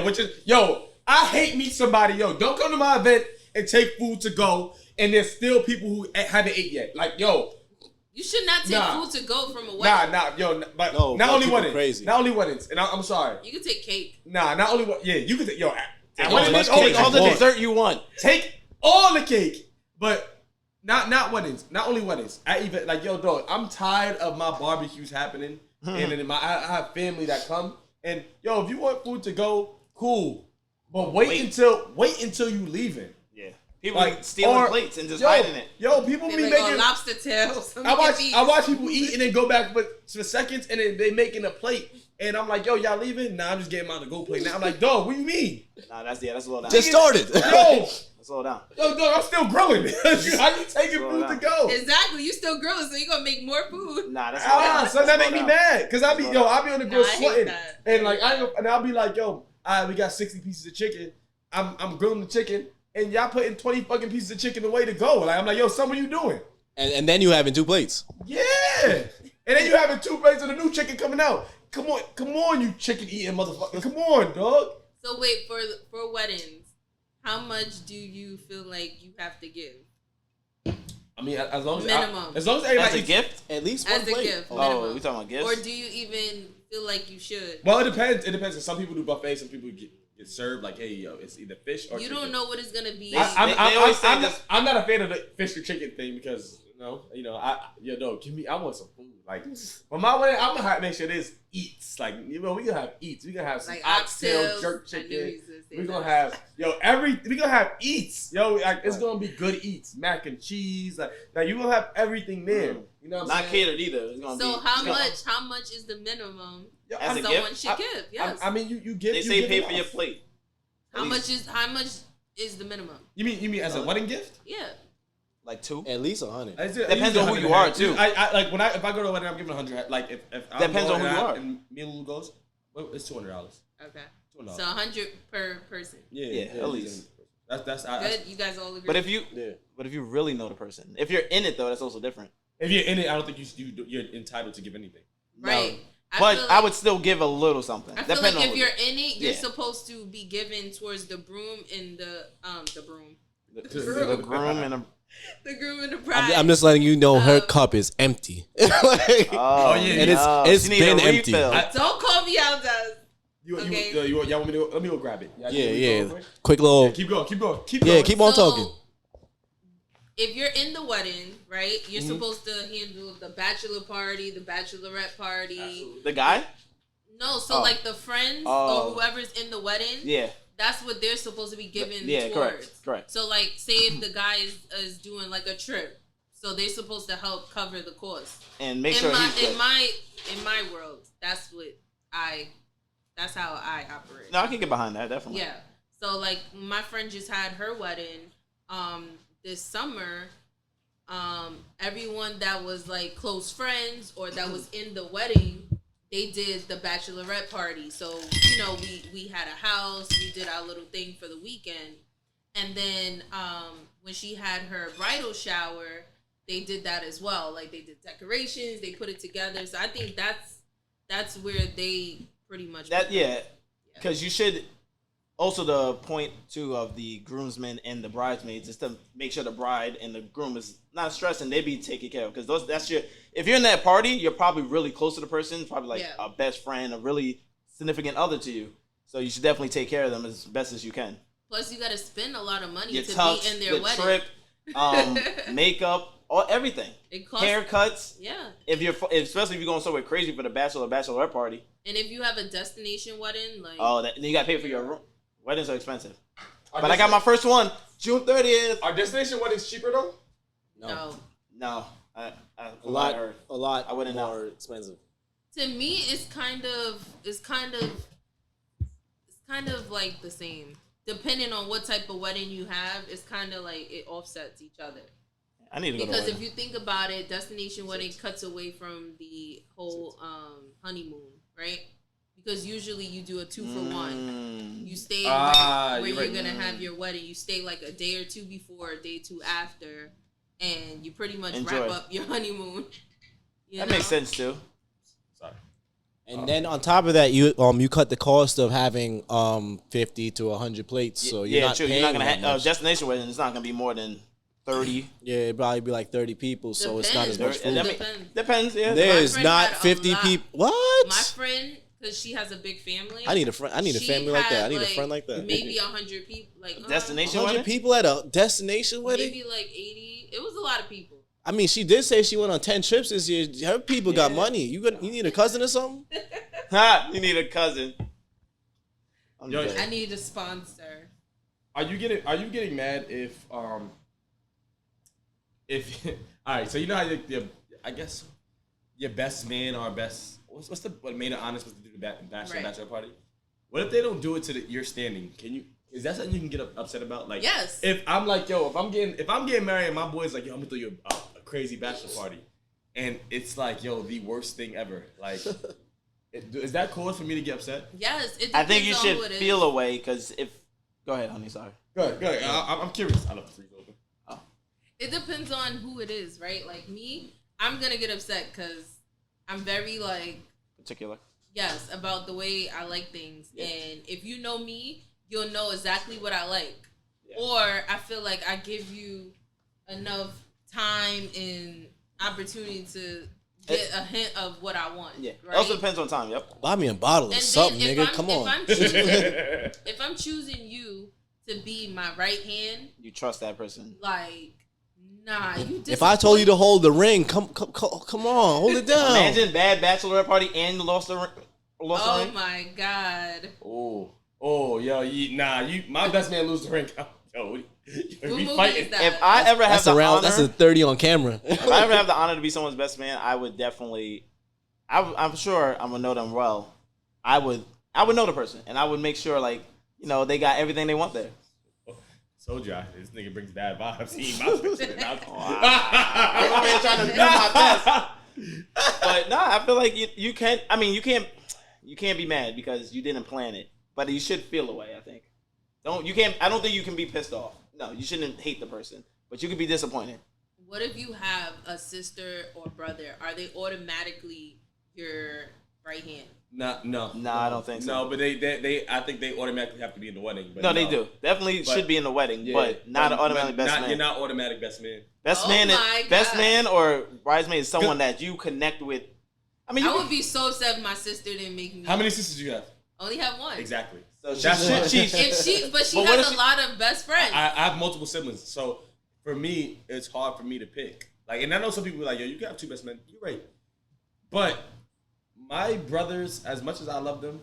Which is, yo, I hate meet somebody. Yo, don't come to my event and take food to go, and there's still people who haven't ate yet. Like, yo, you should not take food to go from a wedding. But No, not only weddings. crazy. Not only weddings. And I'm sorry. You can take cake. Not only you can take, yo, Take all the dessert you want. Take all the cake, but not weddings. Not only weddings. I even, like, yo, dog, I'm tired of my barbecues happening, and then I have family that come, and yo, if you want food to go, cool, but wait until you leaving. Yeah, people like stealing plates and just hiding it. Yo, people They be like, making lobster tails. I watch people eat and then go back for seconds, and then they making a plate. And I'm like, yo, y'all leaving? Nah, I'm just getting out the go plate. Now I'm like, dog, what do you mean? Nah, that's a slow down. just started. Yo, Slow down. yo, dog, I'm still grilling. How you taking Slow food down. to go? Exactly. You still grilling, so you gonna make more food. Nah, that's So that make me mad, cause I'll be on the grill Nah, I hate sweating, that. and like I'll be like, yo, we got 60 pieces of chicken. I'm grilling the chicken, and y'all putting 20 fucking pieces of chicken away to go. Like, I'm like, yo, son, what are you doing? And then you having 2 plates. Yeah, and then you having 2 plates of the new chicken coming out. Come on, you chicken eating motherfucker. Come on, dog. So wait, for weddings, how much do you feel like you have to give? I mean, as long as Minimum. as everybody as a eats- gift. At least one As a plate. gift, Oh, minimum. we talking about gifts? Or do you even feel like you should? Well, it depends. It depends. Some people do buffets. Some people get served like, hey, yo, it's either fish or You chicken. don't know what it's gonna be. They always say this. I'm not a fan of the fish or chicken thing because I want some food. Like, for my wedding, I'm gonna make sure there's eats. Like, we gonna have eats. We gonna have some Like oxtail, oxtails. jerk I knew chicken. you was gonna say We gonna that. have we gonna have eats. Yo, like, it's gonna be good eats. Mac and cheese. Like you gonna have everything there. You know what I'm Not saying? catered either. It's gonna So be, how much is the minimum Yo, As a someone gift? should give? Yes. I mean, you give. They you say give pay enough. for your plate. how much is the minimum? You mean as a wedding gift? Yeah. Like 2. At least 100. Depends on who you are, too. I like if I go to a wedding, I'm giving 100. Like if Depends on who you are. And me and Lulu goes, well, it's $200. Okay. $200. So 100 per person. Yeah, at least. That's Good. You guys all agree. But if you really know the person, if you're in it though, that's also different. if you're in it, I don't think you're entitled to give anything. right. But feel I would still give a little something. I feel Depending like on if who- you're in it, you're Yeah. supposed to be given towards the broom and the broom. the groom and a The groom and the bride. I'm just letting you know her cup is empty. Like, oh yeah, and it's she need been a empty. refill. Don't call me out, Daz. Okay. Y'all want me to go? Let me go grab it. Y'all want me to go Yeah. real quick? Quick little. Keep going. Yeah, keep on So, talking. If you're in the wedding, right, you're supposed to handle the bachelor party, the bachelorette party. The guy? No, so like the friends Oh. or whoever's in the wedding, Yeah. that's what they're supposed to be given Yeah, towards. correct. So like, say if the guy is doing like a trip, so they're supposed to help cover the cost. And make sure he's good. In my world, that's how I operate. No, I can get behind that, definitely. Yeah. So like my friend just had her wedding this summer. Everyone that was like close friends or that was in the wedding, they did the bachelorette party. So, we had a house, we did our little thing for the weekend. And then when she had her bridal shower, they did that as well. Like they did decorations, they put it together. So I think that's where they pretty much Because you should, also the point too of the groomsmen and the bridesmaids is to make sure the bride and the groom is not stressed and they be taken care of, because that's your, if you're in that party, you're probably really close to the person, probably like a best friend, a really significant other to you. So you should definitely take care of them as best as you can. Plus, you got to spend a lot of money Your to tux, be in their the wedding. trip, makeup, everything. It costs, haircuts. Yeah. Especially if you're going somewhere crazy for the bachelorette party. And if you have a destination wedding, like then you got to pay for your room. Weddings are expensive. But I got my first one June 30th. Are destination weddings cheaper though? No. A lot I wouldn't know. more expensive. To me, it's kind of like the same. Depending on what type of wedding you have, it's kind of like it offsets each other. I need to go because if you think about it, destination wedding cuts away from the whole honeymoon, right? Because usually you do a 2-for-1. You stay where you're gonna have your wedding. You stay like a day or two before, a day or two after, and you pretty much wrap up your honeymoon. That makes sense too. And then on top of that, you cut the cost of having 50 to 100 plates. So you're not true. paying You're not gonna have destination wedding. It's not gonna be more than 30. Yeah, it'd probably be like 30 people. So it's not as much food. Depends. Yeah. There's not 50 people. What? My friend, because she has a big family. I need a friend. I need a family like that. I need a friend like that. Maybe 100 people. Like destination 100 wedding? people at a destination wedding. Maybe like 80. It was a lot of people. I mean, she did say she went on 10 trips this year. Her people got money. You need a cousin or something? You need a cousin. I need a sponsor. Are you getting mad if all right, so you know how I guess your best man or best what's the maid of honor supposed to do the bachelor party? What if they don't do it to your standing? Is that something you can get upset about? Like, yes. If I'm like, yo, if I'm getting married and my boy's like, yo, I'm gonna throw you a crazy bachelor party, and it's like, yo, the worst thing ever. Like, is that cause for me to get upset? Yes, it depends. I think you should feel a way, because if. Go ahead, honey. Sorry. Go ahead. I'm curious. I love the freeze open. Oh. It depends on who it is, right? Like me, I'm gonna get upset because I'm very like particular. Yes, about the way I like things, and if you know me, you'll know exactly what I like. Yeah. Or I feel like I give you enough time and opportunity to get a hint of what I want. Yeah. Right? It also depends on time. Yep. Buy me a bottle of something, nigga. Come on. If I'm choosing you to be my right hand, you trust that person. Like, nah. If I told you to hold the ring, come on, hold it down. Imagine bad bachelorette party and you lost the ring. Oh my god. Oh, yo, my best man lose the ring. Yo, we fighting. If I ever have the honor, that's a 30 on camera. If I ever have the honor to be someone's best man, I would definitely. I'm sure I'm gonna know them well. I would know the person, and I would make sure, like, they got everything they want there. Told you, this nigga brings bad vibes. He ain't my best man. I'm over here trying to do my best. But I feel like you can't. I mean, you can't be mad because you didn't plan it, but you should feel a way. I think. I don't think you can be pissed off. No, you shouldn't hate the person, but you could be disappointed. What if you have a sister or brother? Are they automatically your right hand? No, I don't think so. No, but they I think they automatically have to be in the wedding. But no, they do. Definitely should be in the wedding, but not an automatic best man. You're not automatic best man. Best man or bridesmaid is someone that you connect with. I mean, I would be so upset if my sister didn't make me. How many sisters do you have? Only have one. Exactly. So she has a lot of best friends. I have multiple siblings, so for me, it's hard for me to pick. Like, and I know some people are like, yo, you can have two best men. You're right, but my brothers, as much as I love them,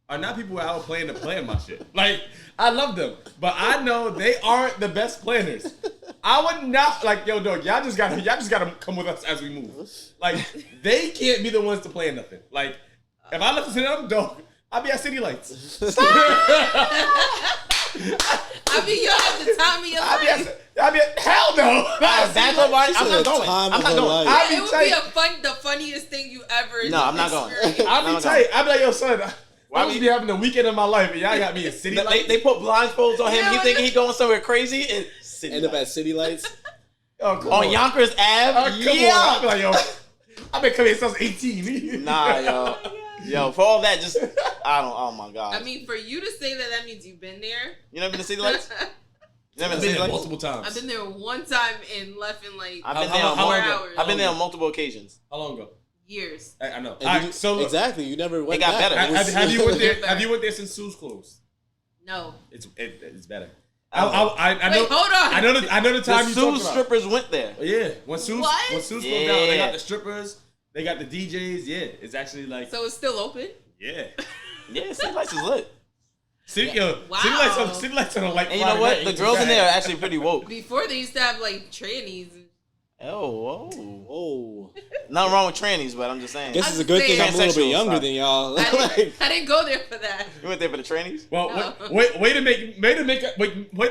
are not people who are out playing my shit. Like, I love them, but I know they aren't the best planners. I would not like, yo, dog. Y'all just gotta come with us as we move. Like, they can't be the ones to plan nothing. Like, if I listen to them, dog, I'll be at City Lights. I mean, you have the time of your life. I mean, hell no. Bachelor party, I'm not going. I'm not going. It would be the funniest thing you ever. No, I'm not going. I'll be tight. I'll be like, yo, son. Why would you be having the weekend of my life and y'all got me in City Lights? They put blindfolds on him. He think he going somewhere crazy and end up at City Lights. On Yonkers Ave. Come on. I'll be like, yo, I've been coming here since I was 18. Nah, yo. Yo, for all that, just I don't. Oh my god. I mean, for you to say that, that means you've been there. You never been to City Lights? You never I've been to been City there Lights? multiple times. I've been there one time and left in like I've been How there on long multiple. ago? I've been there on multiple occasions. How long ago? years. I know. And All did you- right, so look, exactly, you never went got back. better. have you went there? Have you went there since Sue's closed? No. It's better. I I know. Wait, hold on. I know the time The you Sue's talking about. strippers went there. Yeah, when Sue's What? closed down, they Yeah. got the strippers, they got the DJs. Yeah, it's actually like So it's still open? yeah. Yeah, City Lights is lit. City, Wow. City lights on a light. And you know what? The girls in there are actually pretty woke. Before they used to have like trannies. Oh, whoa. Oh, Nothing wrong with trannies, but I'm just saying. guess I'm it's a good thing saying- I'm a little bit Transsexual younger stuff. than y'all. I didn't go there for that. You went there for the trannies? Well, No. way to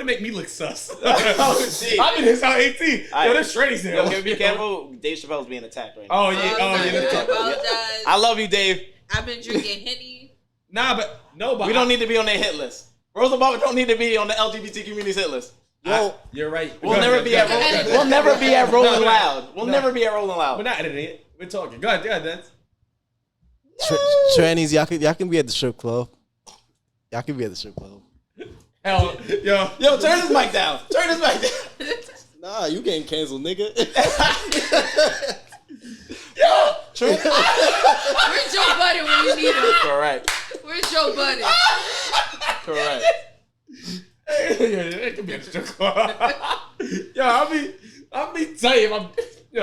make me look sus. Oh, shit. I've been here since I was 18. All Yo, right. there's trannies there. Yo, can we be careful? Dave Chappelle's being attacked right now. Oh yeah, I that's tough. apologize. I love you, Dave. I've been drinking Henny. Nah, but We don't need to be on their hit list. RoseAboveIt don't need to be on the LGBT community's hit list. Yo, You're right. We'll never be at We'll never be at Rolling Loud. We'll never be at Rolling We're Loud. not editing it. We're talking. Go ahead, Dance. trannies, y'all can be at the strip club. Y'all can be at the strip club. Hell, yo. Yo, turn this mic down. Turn this mic down. Nah, you getting canceled, nigga. Yo, Where's Joe Budden when you need him? correct. Where's Joe Budden? Correct. It could be a strip club. Yo, I'll be telling you,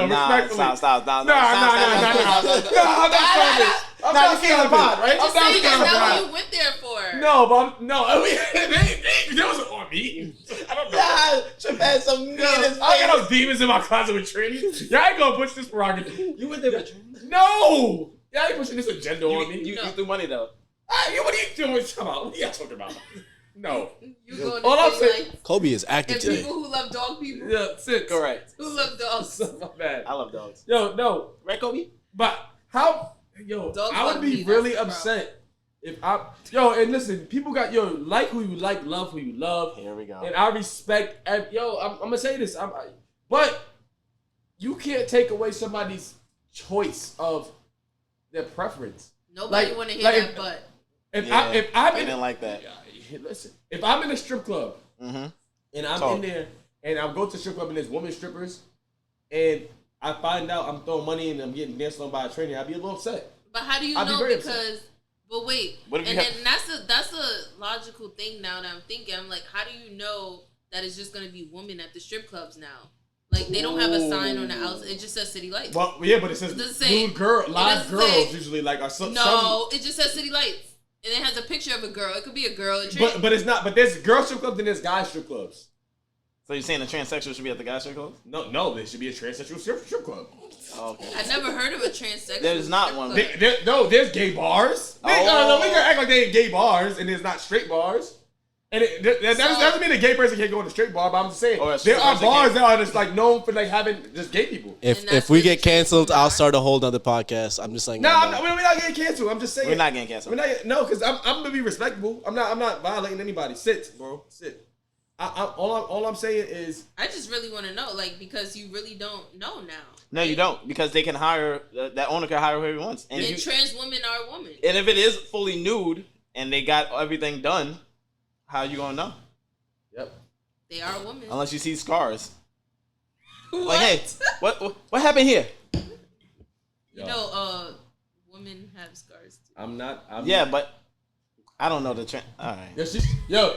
Nah, respectfully. stop. Nah, I'm not doing this. I'm Nah, not you can't pod, right? Just down say to that's count not the what you went there for. No, but that wasn't on me. I don't know. Nah, Trip had some meat in his I got no face. demons in my closet with trannies. Y'all ain't gonna push this prerogative. You went there for trannies? No! Y'all ain't pushing this agenda on me. You threw money though. What are you doing? What are y'all talking about? No. You going All I'm to saying- say like Kobe is active and today. people who love dog people. Yeah, sit. Correct. Who love dogs. My bad. I love dogs. Yo, no. Right, Kobe? But how? Yo, Dogs I would love be me, really that's the upset if I. Yo, and listen, people got like who you like, love who you love, Here we go. and I respect. I'm gonna say this. But you can't take away somebody's choice of their preference. Nobody Like- want to hear like that, if- but If Yeah, I'm I in, didn't like that. listen, if I'm in a strip club Mm-hmm. and I'm Talk. in there and I go to the strip club and there's women strippers, and I find out I'm throwing money and I'm getting danced on by a trainer, I'd be a little upset. but how do you I'd be know? very Because but wait, What if and you then that's a logical thing now that I'm thinking. I'm like, how do you know that it's just gonna be women at the strip clubs now? Like they don't have a sign on the outside. It just says City Lights. Well, yeah, but it says Does it say- live doesn't girls say- usually like are some. No, it just says City Lights. And it has a picture of a girl. It could be a girl. But it's not. But there's girl strip clubs and there's guy strip clubs. So you're saying the transsexual should be at the guys' strip club? No, there should be a transsexual strip club. Oh, okay. I never heard of a transsexual. There's not strip one. club. There's gay bars. Oh. No, we can act like they ain't gay bars and there's not straight bars. And that doesn't mean a gay person can't go in a straight bar. But I'm just saying Or a there straight are person bars can't. that are just like known for like having just gay people. And If that's we where get the canceled, changes I'll are. start a whole nother podcast. I'm just saying. No, that now. we're not getting canceled. I'm just saying We're not getting canceled. because I'm gonna be respectable. I'm not violating anybody. Sit, bro. Sit. All I'm saying is I just really want to know, like, because you really don't know now. No, you don't, because they can hire that owner can hire whoever he wants, And and trans women are women. and if it is fully nude and they got everything done, how you gonna know? yep. They are women. Unless you see scars. What? Like, hey, what happened here? You know, women have scars too. I'm Yeah, but I don't know the trend. All right. She's No,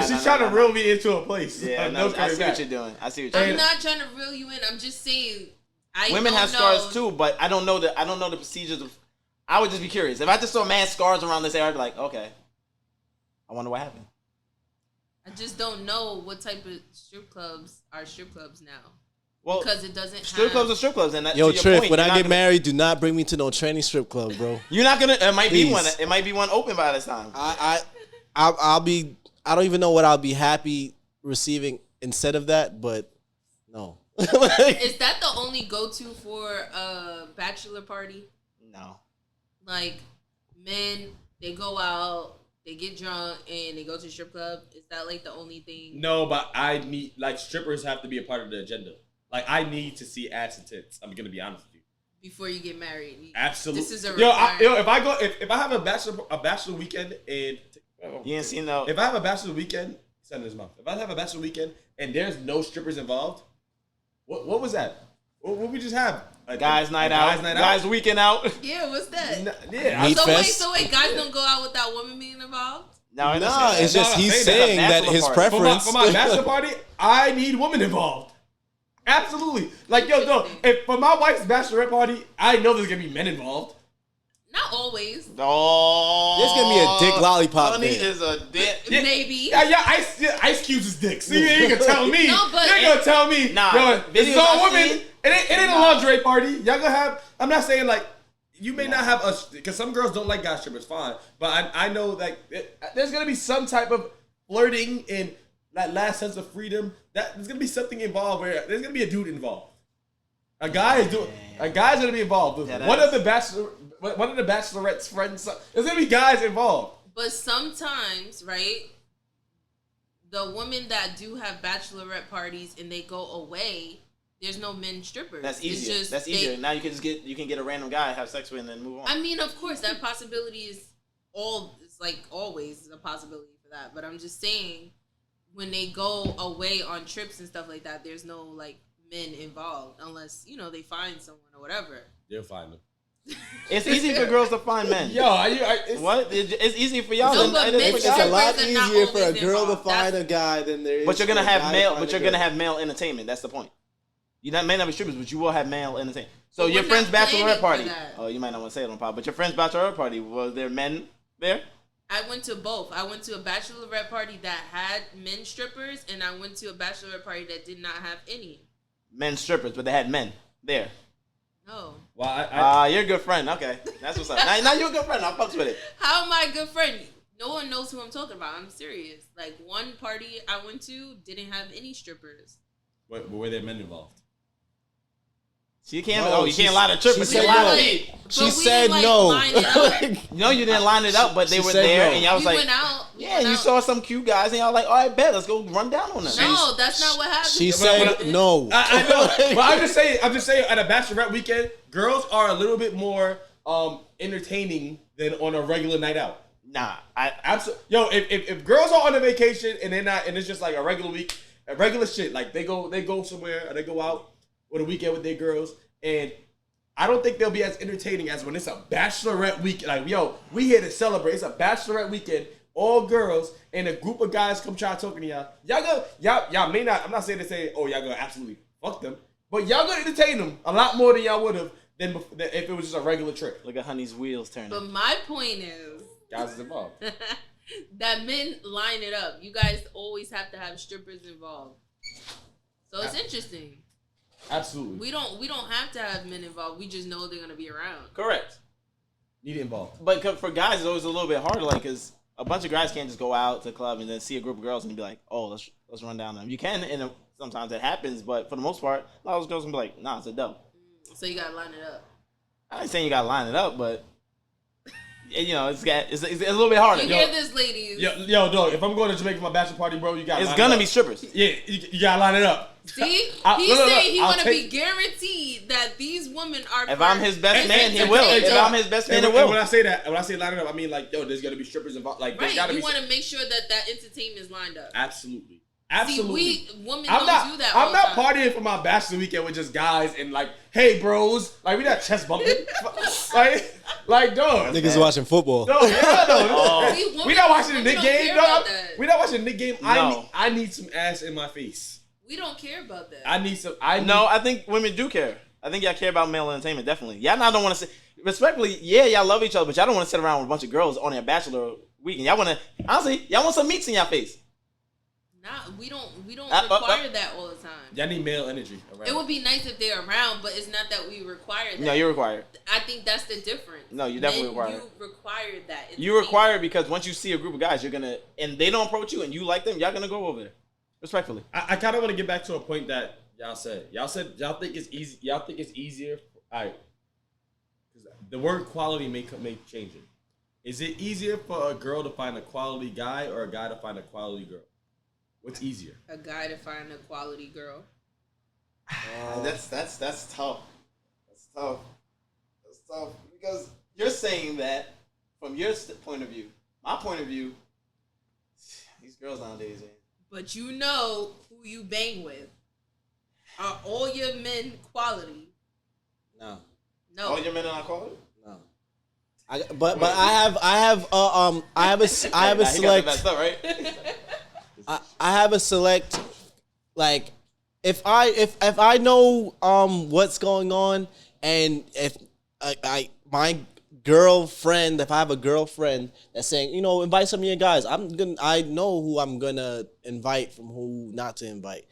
trying to no. reel me into a place. Yeah, No I coming see back. what you're doing. I see what you're I'm doing. not trying to reel you in. I'm just saying. Women don't have scars know. too, but I don't know the procedures of. I would just be curious. If I just saw mad scars around this area, I'd be like, okay, I wonder what happened. I just don't know what type of strip clubs are strip clubs now. Well, Because it doesn't strip have... clubs are strip clubs, and that, Yo, to your Triff, point, when you're I not get gonna- married, do not bring me to no tranny strip club, bro. you're not gonna. It might be Please. one. It might be one open by this time. I'll be. I don't even know what I'll be happy receiving instead of that, but no. Is that the only go-to for a bachelor party? No. Like, men, they go out, they get drunk, and they go to the strip club? Is that, like, the only thing? No, but I need strippers have to be a part of the agenda. Like I need to see ass and tits. I'm gonna be honest with you. before you get married. Absolutely. This is a yo, requirement. if I have a bachelor weekend and You ain't seen no. if I have a bachelor weekend, send in his mouth. If I have a bachelor weekend and there's no strippers involved, what was that? What we just have? Guys' night out. Guys' weekend out. Yeah, what's that? Yeah. Meat fest. So wait, guys don't go out without women being involved? No, Nah, it's just he's saying saying that's a that his bachelor party. preference. For my bachelor party, I need women involved. Absolutely. Like, yo, if for my wife's bachelorette party, I know there's gonna be men involved. Not always. Oh, There's gonna be a dick lollipop Honey there. is a dick. Maybe. Yeah, Ice Cube's his dick. See, you ain't gonna tell me. No, but you ain't gonna tell me. Nah, yo, this is videos all I've women. seen- It ain't a lingerie party. Y'all gonna have. I'm not saying like you may not have us because some girls don't like guy strippers. Fine, but I know like there's gonna be some type of flirting and that last sense of freedom. That there's gonna be something involved where there's gonna be a dude involved. A guy's gonna be involved. Yeah, One of the bachelorette's friends. There's gonna be guys involved. But sometimes, right, the women that do have bachelorette parties and they go away, there's no men strippers. That's It's easier. just That's easier. Now you can get a random guy, have sex with, and then move on. I mean, of course, that possibility is it's like always a possibility for that. But I'm just saying, when they go away on trips and stuff like that, there's no like men involved unless they find someone or whatever. They'll find them. It's easy for girls to find men. Yo, What? It's easy for y'all. No, than but it is men for It's guys. a lot strippers are not easier for a always girl to involved. find That's- a guy than there is. But you're gonna for a have guy male. to find But a you're gonna girl. have male entertainment. That's the point. You may not be strippers, but you will have male entertainment. So But your we're friend's not planning bachelorette for party. that. Oh, you might not want to say it on pod, but your friend's bachelorette party, was there men there? I went to both. I went to a bachelorette party that had men strippers, and I went to a bachelorette party that did not have any. Men strippers, but they had men there. No. Well, You're a good friend. Okay, that's what's up. Now you're a good friend. I fucks with it. How am I a good friend? No one knows who I'm talking about. I'm serious. Like, one party I went to didn't have any strippers. But were there men involved? She can't. No, you can't lie to trippers. she You said lie to no. me. But She we said didn't, like, no. line it up. No, you didn't line it up, but they She were said there, no. and y'all was We like, went out. We yeah, went and you out. saw some cute guys, and y'all like, all right, bet, let's go run down on them. No, that's not what happened. She said no. I know, but I'm just saying. At a bachelorette weekend, girls are a little bit more entertaining than on a regular night out. Nah, Absolutely. Yo, if girls are on a vacation and they're not, and it's just like a regular week, a regular shit, like they go somewhere or they go out on a weekend with their girls, and I don't think they'll be as entertaining as when it's a bachelorette weekend. Like, yo, we here to celebrate. It's a bachelorette weekend, all girls, and a group of guys come try talking to y'all. Y'all may not. I'm not saying to say, oh, y'all gonna absolutely fuck them, but y'all gonna entertain them a lot more than y'all would have than if it was just a regular trip. look at Honey's wheels turning. But my point is Guys is involved. that men line it up. You guys always have to have strippers involved. So it's interesting. Absolutely. We don't have to have men involved. We just know they're gonna be around. Correct. Need it involved. But for guys, it's always a little bit harder, like, because a bunch of guys can't just go out to the club and then see a group of girls and be like, oh, let's run down them. You can, and sometimes that happens, but for the most part, a lot of those girls can be like, nah, it's a dope. So you gotta line it up. I ain't saying you gotta line it up, but it's a little bit harder. You hear this, ladies? Yo, dog. If I'm going to Jamaica for my bachelor party, bro, you got. It's gonna be strippers. Yeah, you gotta line it up. See, he's look, saying he I'll want to be take- guaranteed that these women are. If I'm his best man, he entertainment. will. If I'm his best man, he will. When I say line it up, I mean like, yo, there's gonna be strippers involved. Like, there's Right, gotta you be. want to make sure that entertainment is lined up. Absolutely. See, women I'm don't not. do that. all I'm the not time. partying for my bachelor weekend with just guys and like, hey, bros, like we not chest bumping, like, dog. Niggas watching football. No, no. See, women- We not watching the women Knick don't game, care dog. about that. We not watching the Knick game. No. I need some ass in my face. We don't care about that. I need some. No, I think women do care. I think y'all care about male entertainment, definitely. Y'all not don't want to say, respectfully, yeah, y'all love each other, but y'all don't want to sit around with a bunch of girls on their bachelor weekend. Y'all want to, honestly, y'all want some meats in your face. Nah, we don't require that all the time. Y'all need male energy around. It would be nice if they're around, but it's not that we require that. No, you're required. I think that's the difference. No, you definitely require You it. require that. You require it because once you see a group of guys, you're gonna, and they don't approach you, and you like them, y'all gonna go over there, respectfully. I kind of want to get back to a point that y'all said. Y'all think it's easy. Y'all think it's easier. All right. The word quality may change it. Is it easier for a girl to find a quality guy or a guy to find a quality girl? What's easier? A guy to find a quality girl. That's tough. That's tough. So because you're saying that from your point of view, my point of view, these girls nowadays ain't. But you know who you bang with. Are all your men quality? No. No. All your men are not quality? No. But I have a Nah, he got select. the best stuff, right? I have a select, like, if I know what's going on, and if my girlfriend, if I have a girlfriend that's saying, invite some of your guys, I know who I'm gonna invite from who not to invite.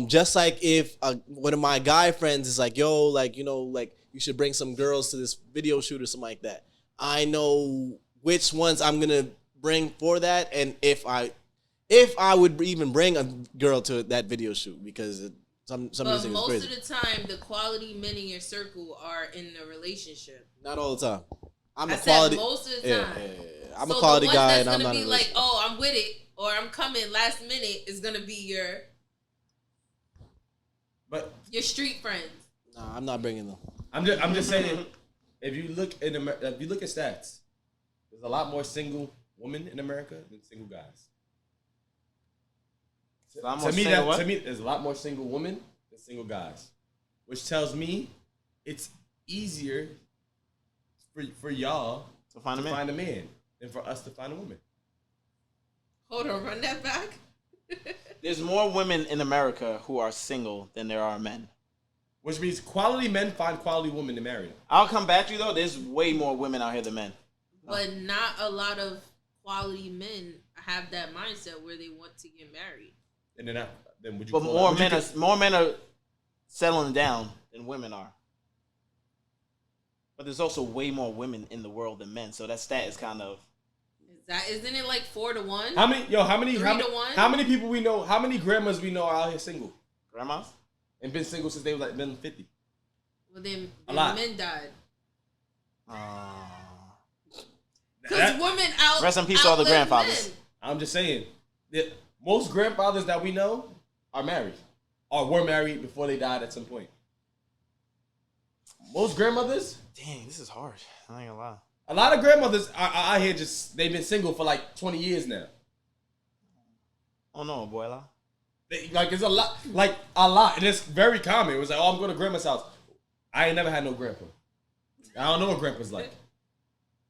Just like if one of my guy friends is like, yo, like, you should bring some girls to this video shoot or something like that. I know which ones I'm gonna bring for that, and if I would even bring a girl to that video shoot, because some of these things is most crazy. of the time, the quality men in your circle are in a relationship. Not all the time. I'm I a said quality. most of the Yeah, time. I'm a quality the guy, one and I'm that's not gonna in be a like, relationship. oh, I'm with it, or I'm coming last minute is gonna be your But street friends. Nah, I'm not bringing them. I'm just saying, if you look at stats, there's a lot more single women in America than single guys. To me, there's a lot more single women than single guys, which tells me it's easier for y'all To find a man. find a man than for us to find a woman. Hold on, run that back. There's more women in America who are single than there are men. Which means quality men find quality women to marry. I'll come back to you though. There's way more women out here than men. But not a lot of quality men have that mindset where they want to get married. And then would you? But call more that, men are settling down than women are. But there's also way more women in the world than men, so that stat is kind of. Isn't it like 4-1? How many 3-1? How many people we know? How many grandmas we know are out here single Grandmas? and been single since they were been 50? Well, then A lot. men died. Ah. Because women Rest in peace to all the outlive grandfathers. men. I'm just saying that most grandfathers that we know are married or were married before they died at some point. Most grandmothers, Dang, this is hard. I ain't gonna lie. a lot of grandmothers are out here they've been single for like 20 years now. Oh no, abuela. It's a lot, and it's very common. It was like, oh, I'm going to grandma's house. I ain't never had no grandpa. I don't know what grandpa's like.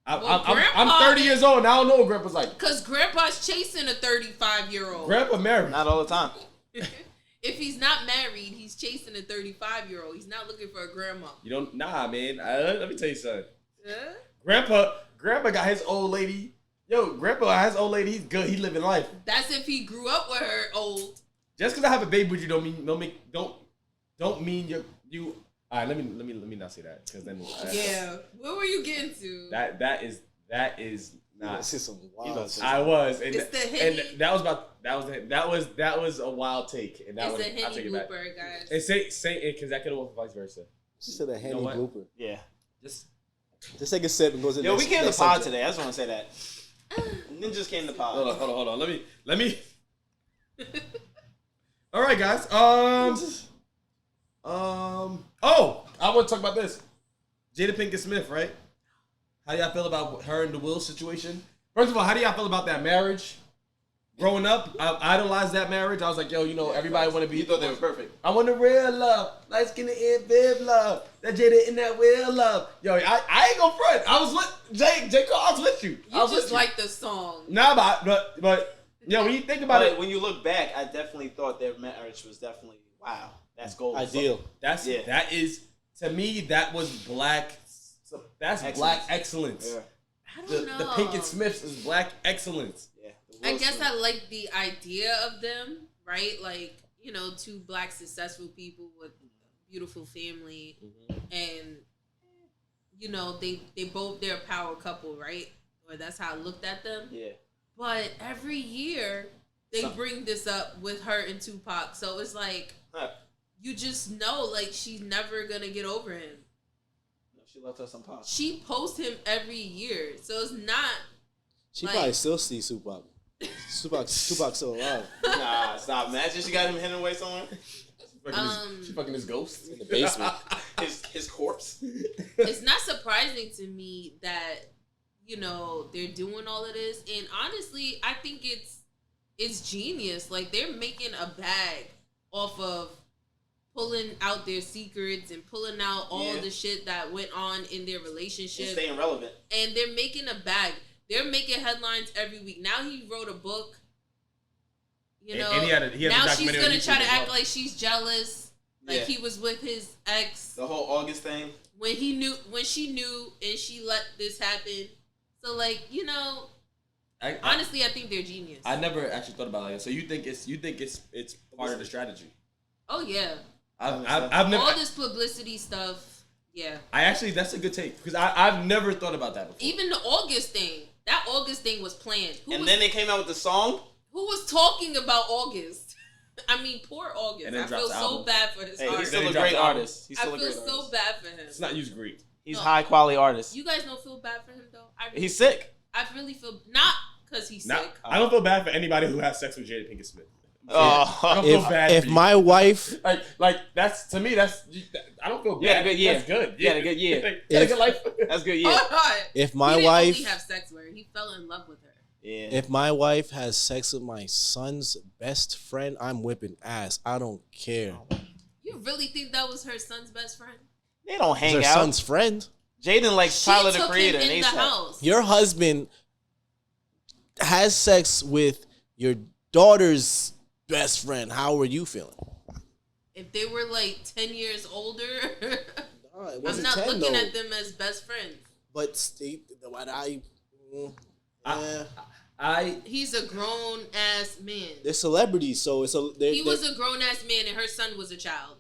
I'm 30 years old and I don't know what grandpa's like. Because grandpa's chasing a 35-year-old. Grandpa married. Not all the time. If he's not married, he's chasing a 35-year-old. He's not looking for a grandma. You don't, nah, man. Let me tell you something. Huh? Grandpa got his old lady. Yo, grandpa got his old lady. He's good. He living life. That's if he grew up with her old. Just because I have a baby with you don't mean you. All right, let me not say that because then Yeah. What were you getting to? that is not. This is some wild shit. I was, and, It's the and Henny. that was a wild take, and that It's was a I Henny take it back. blooper, guys. And say it because that could have went vice versa. She said a handy what? blooper. Yeah. Just Take a sip and go to the Yo, next, we came to next pod subject. today. I just want to say that. Ninjas came to pod. hold on. Let me. All right, guys. Oh, I want to talk about this. Jada Pinkett Smith, right? How do y'all feel about her and the Will situation? First of all, how do y'all feel about that marriage? Growing up, I idolized that marriage. I was like, yo, everybody want to be. You thought they were perfect. I want the real love, light skin and bib love. That Jada in that real love. Yo, I ain't gonna front. I was with J. Cole. I was with you. I You was just with you. like the song. Nah, but yo, when you think about But it, when you look back, I definitely thought their marriage was definitely wow. That's gold. Ideal. that is to me that was black. That's Excellence. black excellence. Yeah. I don't The know. Pinkett Smiths is black excellence. Yeah. I guess I like the idea of them, right? Like, two black successful people with a beautiful family, and they're a power couple, right? Or that's how I looked at them. Yeah. But every year they bring this up with her and Tupac, so it's like you just know, like, she's never gonna get over him. No, she left us some pop. She posts him every year, so it's not. She Like- probably still sees Tupac. Tupac's still alive Nah, stop. Imagine she got him hidden away somewhere. She fucking his ghost. in the basement. his corpse. It's not surprising to me that, you know, they're doing all of this. And honestly, I think it's genius. Like, they're making a bag off of pulling out their secrets and pulling out all the shit that went on in their relationship. And staying relevant. And they're making a bag. They're making headlines every week. Now he wrote a book. You know, and he had now a she's documentary gonna on try YouTube to as act well. like she's jealous, like he was with his ex. The whole August thing. When she knew, and she let this happen. So, like, you know, honestly, I think they're genius. I never actually thought about it like that. So you think it's part of the strategy? Oh yeah. I've never. All this publicity stuff. Yeah. That's a good take because I've never thought about that before. Even the August thing. That August thing was planned. Then they came out with the song. Who was talking about August? I mean, poor August. I feel so bad for his heart. He's still a great artist. I feel so bad for him. It's not used great. He's high quality artist. You guys don't feel bad for him though. He's sick. I really feel not because he's sick. I don't feel bad for anybody who has sex with Jada Pinkett Smith. Oh, I don't feel bad. If my wife, like that's to me, that's I don't feel bad. You had a good year. That's good. You had a good year. You had a good life. That's good year. If my he wife didn't only have sex with her, he fell in love with her. Yeah. If my wife has sex with my son's best friend, I'm whipping ass. I don't care. You really think that was her son's best friend? They don't hang Her out. son's friend. Jaden likes She Tyler the took Creator him and in the ASAP. house. Your husband has sex with your daughter's best friend. How are you feeling? If they were like 10 years older, No, it I'm wasn't not 10 looking though. at them as best friends. But what He's a grown ass man. they're celebrities, so it's a. He was a grown ass man, and her son was a child.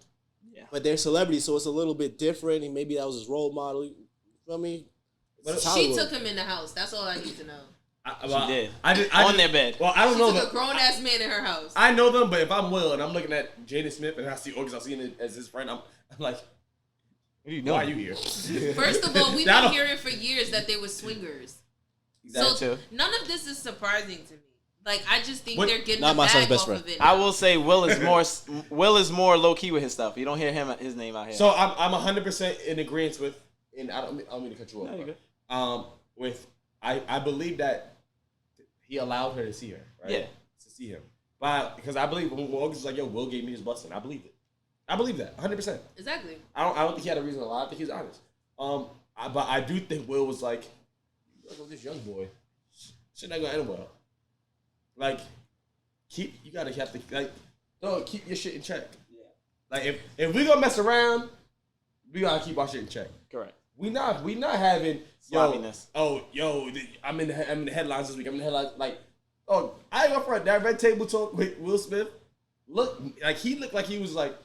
But they're celebrities, so it's a little bit different. And maybe that was his role model. You feel me? She took him in the house. That's all I need to know. She did. I on their bed. Well, I don't know. She took a grown ass man in her house. I know them, but if I'm Will and I'm looking at Jaden Smith and I see August, I'm seeing it as his friend. I'm like, What are you doing? why are you here? First of all, we've been hearing for years that they were swingers. So none of this is surprising to me. Like, I just think they're getting Not the my son's bag best off friend. of it. I will say Will is more low key with his stuff. You don't hear his name out here. So I'm 100% in agreement with, and I don't mean to cut you off. No, you're good. With I believe that he allowed her to see her, right? Yeah. To see him, because I believe when August was like, "Yo, Will gave me his busting," I believe it. I believe that 100%. Exactly. I don't think he had a reason to lie. I think he's honest. But I do think Will was like, "You this young boy, shit not gonna end well." Like, you have to keep your shit in check. Yeah. Like if we gonna mess around, we gotta keep our shit in check. Correct. We not having sloppiness. I'm in the headlines this week. I'm in the headlines like, I ain't gonna front that red table talk with Will Smith. He looked like he was like,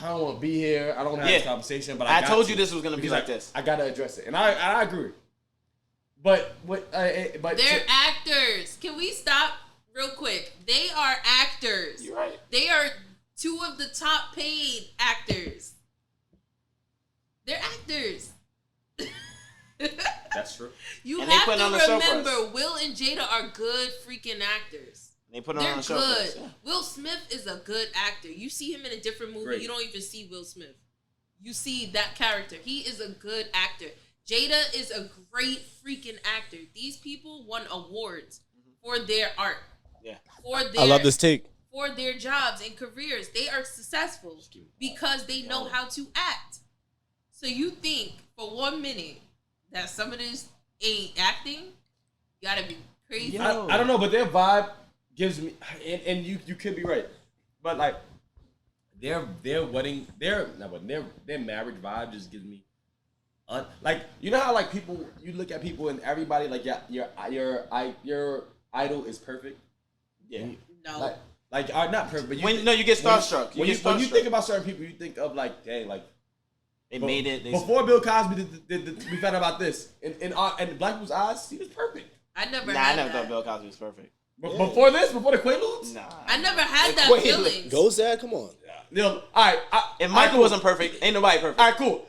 I don't want to be here. I don't want to have this conversation. But I told you this was gonna be like this. I gotta address it, and I agree. But they're actors. Can we stop real quick? They are actors. You're right. They are two of the top paid actors. They're actors. That's true. You And have they put on to a show for us. remember, Will and Jada are good freaking actors. They put it They're on the show. good. For us, yeah. Will Smith is a good actor. You see him in a different movie, Great. you don't even see Will Smith. You see that character. He is a good actor. Jada is a great freaking actor. These people won awards for their art. Yeah. I love this take. For their jobs and careers. They are successful because they know how to act. So you think for 1 minute that some of this ain't acting? You gotta be crazy. I don't know, but their vibe gives me, and you could be right, but like their wedding, their marriage vibe just gives me, like, you know how like people, you look at people and everybody like your idol is perfect. Yeah. No. Like not perfect, but you get starstruck. When you think about certain people, you think of like, dang, like they made it. Before Bill Cosby we found out about this. In black people's eyes, he was perfect. I never I had never that. thought Bill Cosby was perfect. Before the Quaaludes? Nah. I never had that Quaaludes. feeling. Ghost Dad, come on. All right. If Michael wasn't perfect, ain't nobody perfect. All right, cool.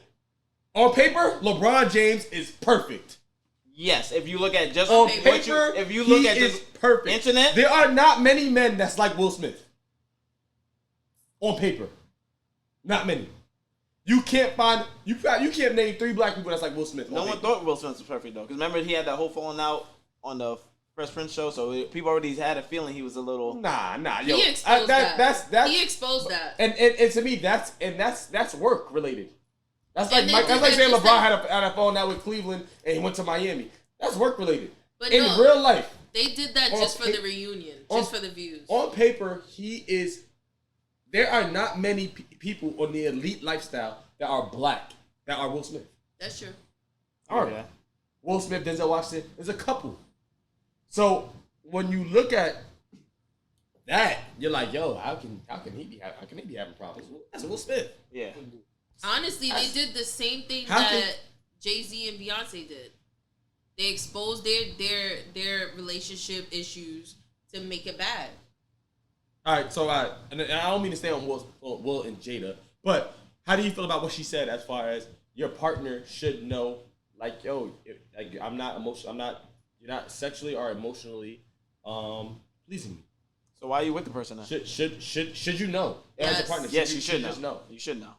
On paper, LeBron James is perfect. Yes, if you look at just On paper, paper, if you look he at is just perfect. internet, There are not many men that's like Will Smith. On paper, not many. You can't name 3 black people that's like Will Smith. No one thought Will Smith was perfect though, because remember he had that whole falling out on the Fresh Prince show, so people already had a feeling he was a little. Nah, yo. He exposed that. That's he exposed that. And to me, that's work related. That's like saying LeBron had a falling out with Cleveland and he went to Miami. That's work related. But in real life, they did that just for the reunion, just for the views. On paper, he is. There are not many people on the elite lifestyle that are black that are Will Smith. That's true. All right. Yeah. Will Smith, Denzel Washington, there's a couple. So when you look at that, you're like, yo, how can he be having problems? That's Will Smith. Yeah. Honestly, they did the same thing that Jay-Z and Beyonce did. They exposed their relationship issues to make it bad. All right, so and I don't mean to stay on Will and Jada, but how do you feel about what she said as far as your partner should know, like, yo, you're not sexually or emotionally pleasing me. So why are you with the person then? Should you know? Yes. As a partner, yes, you should know. You should know.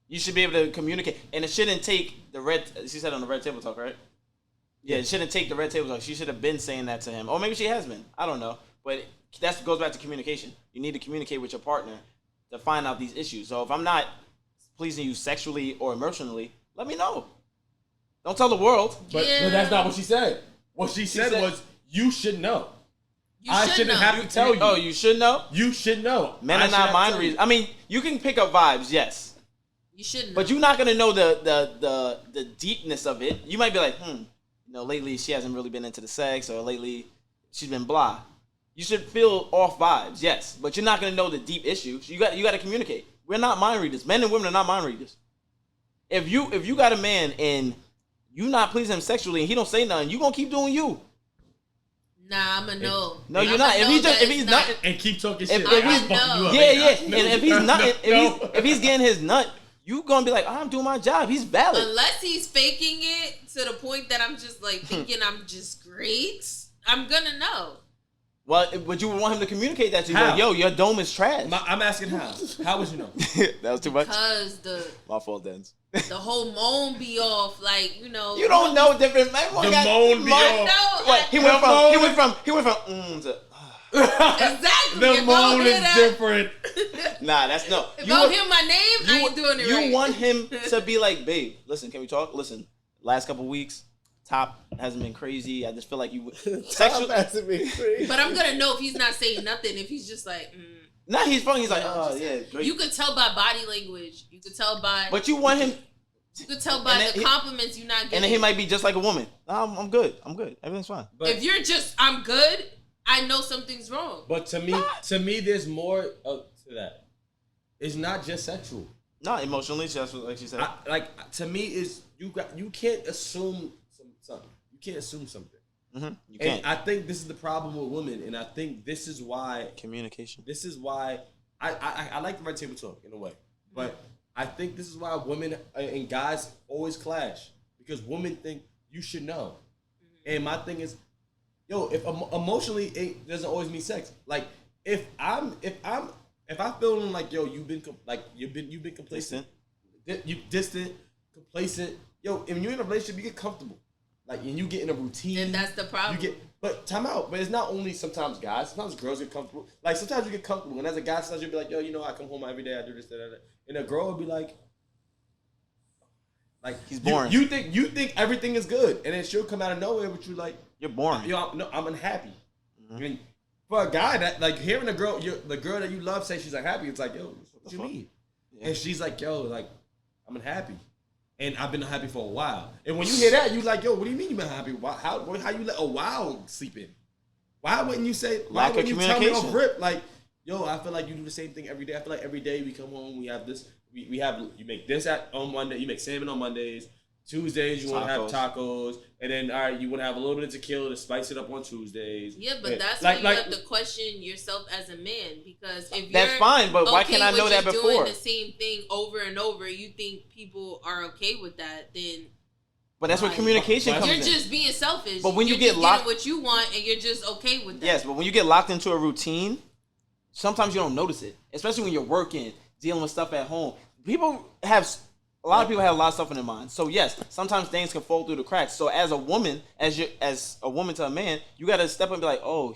You should be able to communicate, and it shouldn't take the red. She said on the Red Table Talk, right? Yeah, it shouldn't take the Red Table Talk. She should have been saying that to him, or maybe she has been. I don't know, but that goes back to communication. You need to communicate with your partner to find out these issues. So if I'm not pleasing you sexually or emotionally, let me know. Don't tell the world. But that's not what she said. What she said was, you should know. I shouldn't have to tell you. Oh, you should know? You should know. Men are not mind readers. I mean, you can pick up vibes, yes. You should know. But you're not going to know the deepness of it. You might be like, lately she hasn't really been into the sex, or lately she's been blah. You should feel off vibes, yes. But you're not going to know the deep issues. You got to communicate. We're not mind readers. Men and women are not mind readers. If you got a man and you not pleasing him sexually and he don't say nothing, you going to keep doing you. Nah, I'm a no. No, you're not. If he's not, and keep talking shit. Yeah. And if he's not, if he's getting his nut, you gonna be like, I'm doing my job. He's valid. Unless he's faking it to the point that I'm just like thinking I'm just great, I'm gonna know. Well, but you would want him to communicate that to you. Like, yo, your dome is trash. I'm asking how. How would you know? That was too much. Because my fault, Dens. The whole moan be off, like, You don't know different. The moan be off. What? He went from to. Exactly. The moan is different. Nah, that's no. If I hear my name, I ain't doing it right. You want him to be like, babe, listen, can we talk? Listen, last couple weeks, top hasn't been crazy. I just feel like you top hasn't been crazy. But I'm gonna know if he's not saying nothing. If he's just like, Nah, he's funny. He's like, oh yeah. Great. You could tell by body language. You could tell by. But you want him. You could tell by the compliments you're not getting. And then he might be just like a woman. I'm good. Everything's fine. But if you're just, I'm good, I know something's wrong. But to me, there's more to that. It's not just sexual. No, emotionally, just like she said. To me, is you can't assume something. You can't assume something. Mm-hmm. You can't. And I think this is the problem with women, and I think this is why communication. This is why I like the Red Table Talk in a way, but I think this is why women and guys always clash, because women think you should know, and my thing is, yo, if emotionally it doesn't always mean sex. Like if I'm feeling like, yo, you've been complacent, you distant, complacent. Yo, if you're in a relationship, you get comfortable. Like, and you get in a routine. And that's the problem. But time out. But it's not only sometimes guys. Sometimes girls get comfortable. Like, sometimes you get comfortable. And as a guy, sometimes you'll be like, yo, I come home every day, I do this, that. And a girl will be like, he's boring. You think everything is good. And then she'll come out of nowhere with you like, you're boring. I'm unhappy. Mm-hmm. And for a guy, that like hearing the girl that you love say she's unhappy, it's like, yo, what you mean? Yeah. And she's like, yo, like, I'm unhappy. And I've been happy for a while. And when you hear that, you're like, yo, what do you mean you've been happy? How you let a while sleep in? Why wouldn't you say, why wouldn't you tell me off rip? Like, yo, I feel like you do the same thing every day. I feel like every day we come home, we have this, you make this on Monday, you make salmon on Mondays. Tuesdays, you want to have tacos. And then, all right, you want to have a little bit of tequila to spice it up on Tuesdays. Yeah, but that's when you have to question yourself as a man. Because if you're fine, but why can't I know that before? Doing the same thing over and over, you think people are okay with that, then... But that's where communication comes in. You're just being selfish. But when you get locked... what you want, and you're just okay with that. Yes, but when you get locked into a routine, sometimes you don't notice it. Especially when you're working, dealing with stuff at home. People have A lot of people have a lot of stuff in their mind. So yes, sometimes things can fall through the cracks. So as a woman, as a woman to a man, you gotta step up and be like, oh,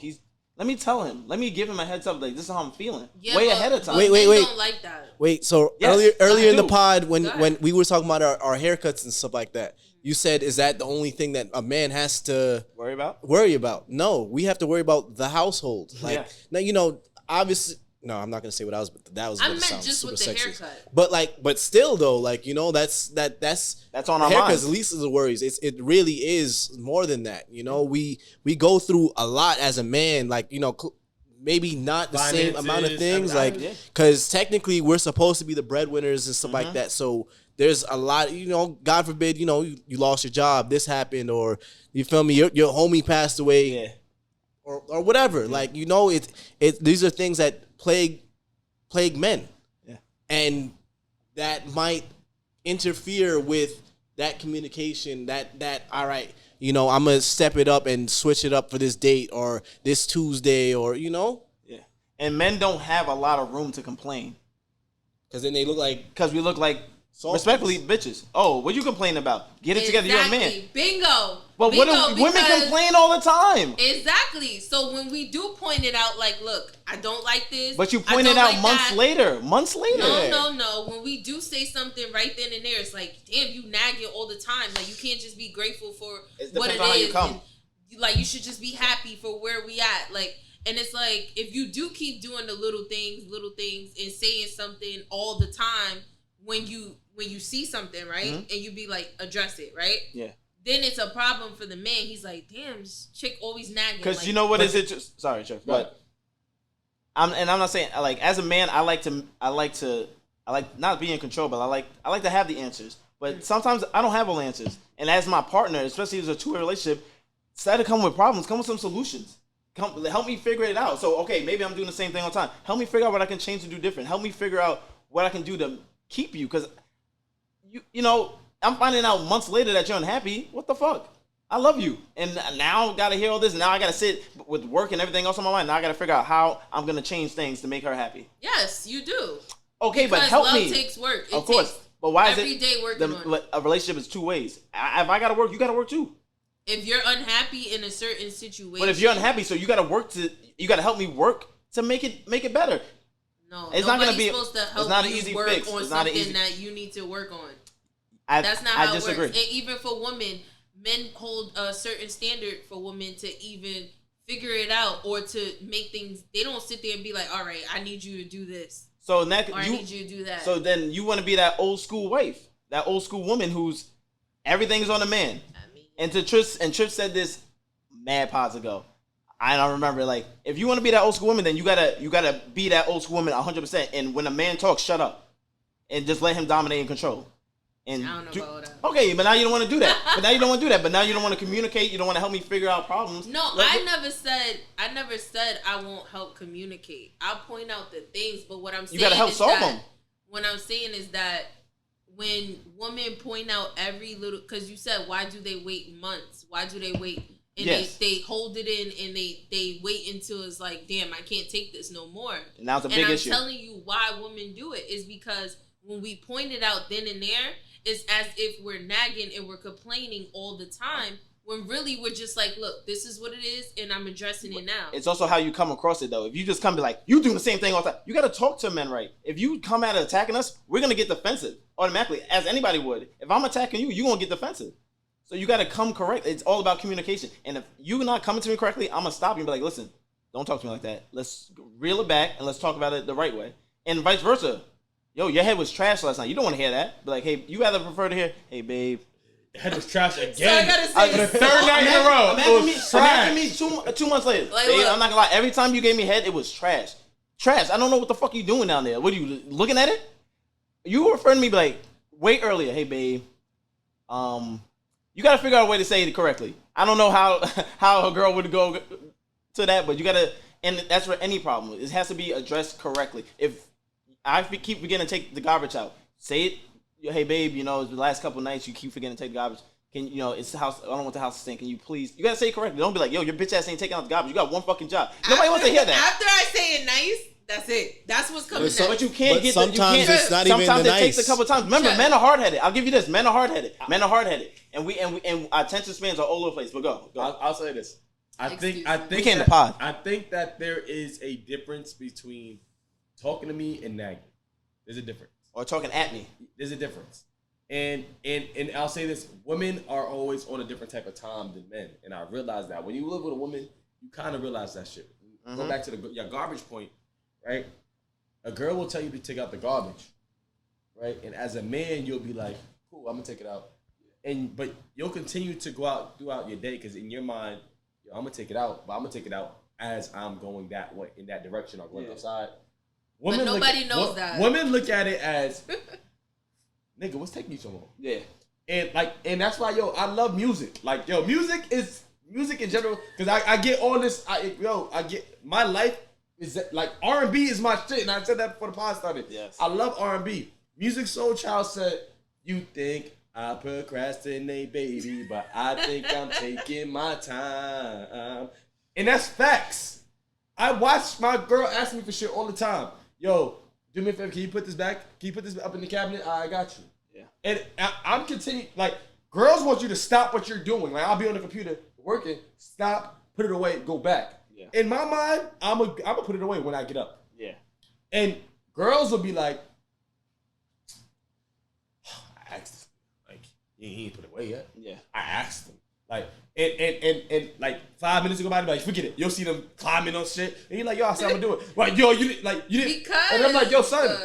let me tell him. Let me give him a heads up. Like, this is how I'm feeling. Yeah, way ahead of time. Wait. Wait. Don't like that. Wait, so Yes, earlier in the do. pod when we were talking about our haircuts and stuff like that, you said, is that the only thing that a man has to Worry about? No, we have to worry about the household. Like, Yeah. now, you know, obviously, no, I'm not gonna say what I was, but that was. I gonna meant sound just super with the sexist. haircut. But still though, like, you know, that's on our haircuts. minds. At least is the worries. It really is more than that. You know, we go through a lot as a man. Like, you know, maybe not the same amount of things. Like, because technically we're supposed to be the breadwinners and stuff like that. So there's a lot. You know, God forbid, you know, you lost your job, this happened, or you feel me, your homie passed away. Yeah. Or whatever, like, you know, these are things that plague men, and that might interfere with that communication. That all right, you know, I'm gonna step it up and switch it up for this date or this Tuesday, or, you know, And men don't have a lot of room to complain because then they look like because we look like respectfully bitches. Oh, what you complaining about? Get it together. You're a man. Bingo. But Bingo, what do women complain all the time? Exactly. So when we do point it out, like, look, I don't like this. But you point it out like months that. later. Months later. No. When we do say something right then and there, it's like, damn, you nagging all the time. Like, you can't just be grateful for what it on how is. you come. And, like, you should just be happy for where we at. Like, and it's like, if you do keep doing the little things, and saying something all the time, when you see something, right, and you be like, address it, right? Yeah. Then it's a problem for the man. He's like, damn, this chick always nagging. Because like, you know what is it? Sorry, Chef. But I'm not saying, like, as a man, I like not being in control, but I like to have the answers. But sometimes I don't have all the answers. And as my partner, especially as a two-way relationship, instead of coming with problems, come with some solutions. Help me figure it out. So, okay, maybe I'm doing the same thing all the time. Help me figure out what I can change to do different. Help me figure out what I can do to keep you. Because, you know, I'm finding out months later that you're unhappy. What the fuck? I love you. And now I got to hear all this. Now I got to sit with work and everything else on my mind. Now I got to figure out how I'm going to change things to make her happy. Yes, you do. Okay, because but help me. Love takes work. Of course. But why is it every day working on it? A relationship is two ways. If I got to work, you got to work too. If you're unhappy in a certain situation. But if you're unhappy, so you got to help me work to make it better. No, it's not going to be. supposed to help it's not an you easy work fix. on It's not an something easy. that you need to work on. That's not how I disagree. it works. And even for women, men hold a certain standard for women to even figure it out or to make things. They don't sit there and be like, all right, I need you to do this. So in that, I need you to do that. So then you want to be that old school wife, that old school woman who's everything's on the man. And Trish said this mad pods ago. I don't remember. Like, if you want to be that old school woman, then you gotta be that old school woman 100%. And when a man talks, shut up and just let him dominate and control. And I don't know about that. Okay, but now you don't want to do that. But now you don't want to do that. But now you don't want to communicate. You don't want to help me figure out problems. No, I never said I won't help communicate. I'll point out the things, but what I'm saying you gotta help solve them. What I'm saying is that when women point out every little, because you said, why do they wait months? Why do they wait? And they hold it in and they wait until it's like, damn, I can't take this no more. And now it's a big issue. And I'm telling you why women do it is because when we point it out then and there, it's as if we're nagging and we're complaining all the time when really we're just like, look, this is what it is and I'm addressing it now. It's also how you come across it though. If you just come be like, you doing the same thing all the time, you got to talk to men right. If you come at it attacking us, we're going to get defensive automatically, as anybody would. If I'm attacking you, you're going to get defensive. So you got to come correct. It's all about communication. And if you're not coming to me correctly, I'm going to stop you and be like, listen, don't talk to me like that. Let's reel it back and let's talk about it the right way. And vice versa. Yo, your head was trash last night. You don't want to hear that. Be like, hey, you rather prefer to hear, hey, babe. Your head was trash again. So I gotta say, for the third night in a row. Imagine me 2 months later. Like, babe, I'm not going to lie. Every time you gave me head, it was trash. Trash. I don't know what the fuck you doing down there. What are you looking at it? You were referring to me like way earlier. Hey, babe. You got to figure out a way to say it correctly. I don't know how a girl would go to that, but you got to, and that's for any problem. It has to be addressed correctly. If I keep forgetting to take the garbage out, say it. Hey, babe, you know, the last couple nights you keep forgetting to take the garbage. It's the house. I don't want the house to stink. Can you please? You got to say it correctly. Don't be like, yo, your bitch ass ain't taking out the garbage. You got one fucking job. Nobody wants to hear that. After I say it nice, That's it. That's what's coming next. But you can't get. Sometimes it's not even Sometimes the it nice. takes a couple times. Remember, men are hard headed. I'll give you this. Men are hard headed. Men are hard headed, and our attention spans are all over the place. But go. I'll say this. I think we can't the pod. I think that there is a difference between talking to me and nagging. There's a difference. Or talking at me. There's a difference. And I'll say this: women are always on a different type of time than men, and I realize that when you live with a woman, you kind of realize that shit. Go back to your garbage point, right? A girl will tell you to take out the garbage, right? And as a man, you'll be like, "Cool, I'm gonna take it out," but you'll continue to go out throughout your day because in your mind, yo, I'm gonna take it out, but I'm gonna take it out as I'm going that way in that direction or going outside. But nobody knows that. Women look at it as, nigga, what's taking you so long? Yeah. And that's why, yo, I love music. Like, yo, music in general, because I get all this, I get, my life is that, like, R&B is my shit, and I said that before the pod started. Yes. I love R&B. Music Soul Child said, you think I procrastinate, baby, but I think I'm taking my time. And that's facts. I watch my girl ask me for shit all the time. Yo, do me a favor, can you put this back? Can you put this up in the cabinet? I got you. Yeah. And I'm continuing, like, girls want you to stop what you're doing. Like, I'll be on the computer working, stop, put it away, go back. Yeah. In my mind, I'm gonna put it away when I get up. Yeah. And girls will be like, I asked him. Like, he ain't put it away yet. Yeah. I asked him. Like, and like 5 minutes ago, like, forget it. You'll see them climbing on shit. And you're like, yo, I said I'm gonna do it. Like, yo, you didn't. Because and I'm like, yo, son.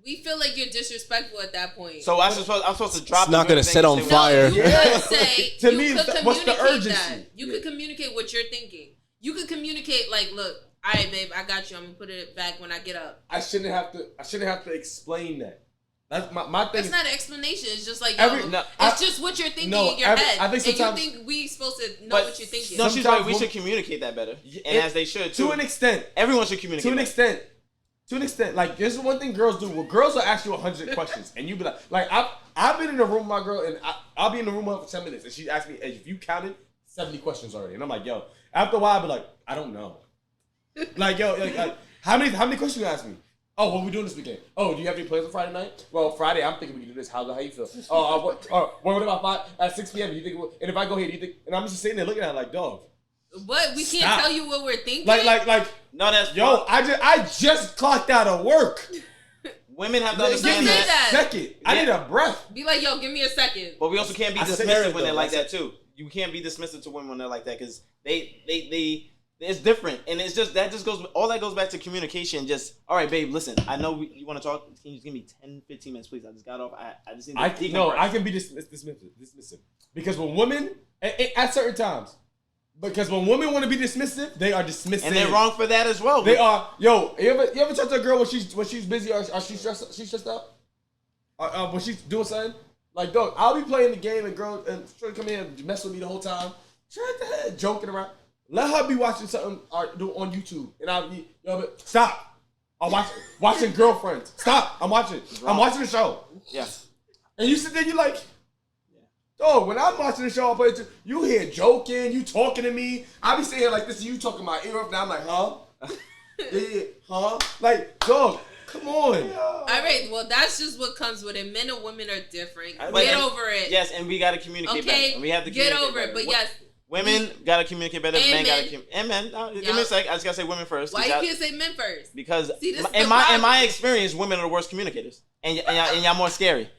We feel like you're disrespectful at that point. So I'm supposed to drop. It's not gonna set on fire. No, you could say, to me, what's the urgency? That. You could communicate what you're thinking. You could communicate like, look, all right, babe, I got you. I'm gonna put it back when I get up. I shouldn't have to explain that. That's my thing. That's not an explanation. It's just like, it's just what you're thinking in your head. I think sometimes, and you think we supposed to know what you're thinking. No, she's right. We should communicate that better, and as they should too. To an extent, everyone should communicate. To an extent, like, this is one thing girls do. Well, girls will ask you 100 questions, and you be like, I've been in a room with my girl, and I'll be in the room with her for 10 minutes, and she asked me, if you counted 70 questions already, and I'm like, yo. After a while, I'll be like, I don't know. Like, yo, like, how many questions you ask me? Oh, what are we doing this weekend? Oh, do you have any plans on Friday night? Well, Friday, I'm thinking we can do this. How you feel? What about at 6 p.m.? You think? And if I go here, do you think? And I'm just sitting there looking at her like, dog. What? We can't tell you what we're thinking. Like. No, that's yo. I just clocked out of work. Women have to understand that. Second, I need a breath. Be like, yo, give me a second. But we also can't be dismissive when they're like that too. You can't be dismissive to women when they're like that because they it's different, and it's just that just goes all that goes back to communication. Just all right, babe. Listen, I know you want to talk. Can you just give me 10, 15 minutes, please? I just got off. I just need. I can be dismissive because when women at certain times. Because when women want to be dismissive, they are dismissive, and they're wrong for that as well. They are. Yo, you ever talk to a girl when she's busy or she's stressed out? When she's doing something, like, dog, I'll be playing the game and girl and she'll come in and mess with me the whole time, joking around. Let her be watching something on YouTube, and I'll be stop. I'm watching Girlfriends. Stop. I'm watching the show. Yeah. And you sit there, you like. Oh, when I'm watching the show, I play it too. You hear joking, you talking to me. I be sitting here like this, and you talking my ear off. Now I'm like, huh? Yeah, huh? Like, dog, come on. All right, well, that's just what comes with it. Men and women are different. Get over it. Yes, and we gotta communicate better. We have to get over it. But yes, women gotta communicate better. Men gotta communicate. And men, give me a sec. I just gotta say women first. Why you can't say men first? Because in my experience, women are the worst communicators, and y'all more scary.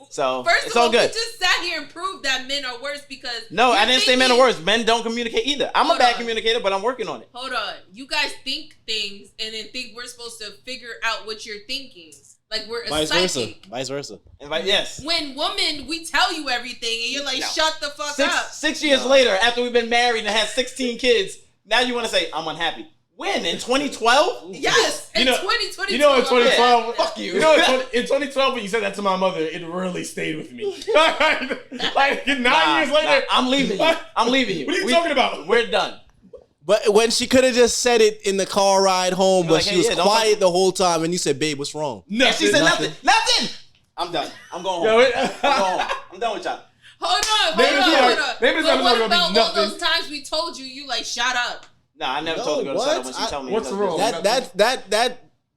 So first it's of all, all good. we just sat here and proved that men are worse because I didn't say men are worse. Men don't communicate either. I'm a bad communicator, but I'm working on it. Hold on, you guys think things and then think we're supposed to figure out what you're thinking. Like we're a psychic. Vice versa. Yes. When women, we tell you everything and you're like, shut the fuck up. 6 years later, after we've been married and had 16 kids, now you want to say I'm unhappy. When? In 2012? Yes, in 2022. You know, in 2012, yeah, fuck you. You know, in 2012, when you said that to my mother, it really stayed with me. Like 9 years later, I'm leaving you. I'm leaving you. What are you talking about? We're done. But when she could have just said it in the car ride home, but she was quiet the whole time, and you said, "Babe, what's wrong?" No, she said nothing. Nothing. I'm done. I'm going home. I'm going home. I'm done with y'all. Hold on. But what about all those times we told you, you like, shut up? No, I never told her to go to shut up when she told me. What's wrong?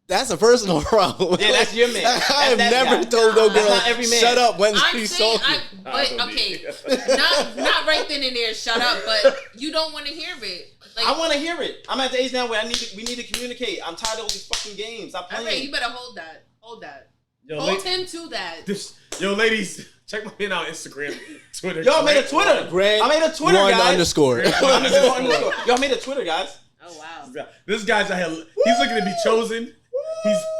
That's a personal problem. Yeah, that's your man. I have That's never guy. told no That's girl, not every man. shut up when I'm she's saying, talking. but okay, not right then and there. Shut up, but you don't want to hear it. Like, I want to hear it. I'm at the age now where we need to communicate. I'm tired of all these fucking games. Stop playing. Alright, you better hold that. Hold that. Yo, Hold him to that. Yo, ladies, check my man out on Instagram, Twitter. Yo, I made a Twitter. Grant I made a Twitter, one guys. underscore. Yo, I made a Twitter, guys. Oh wow. This guy's out here. He's looking to be chosen.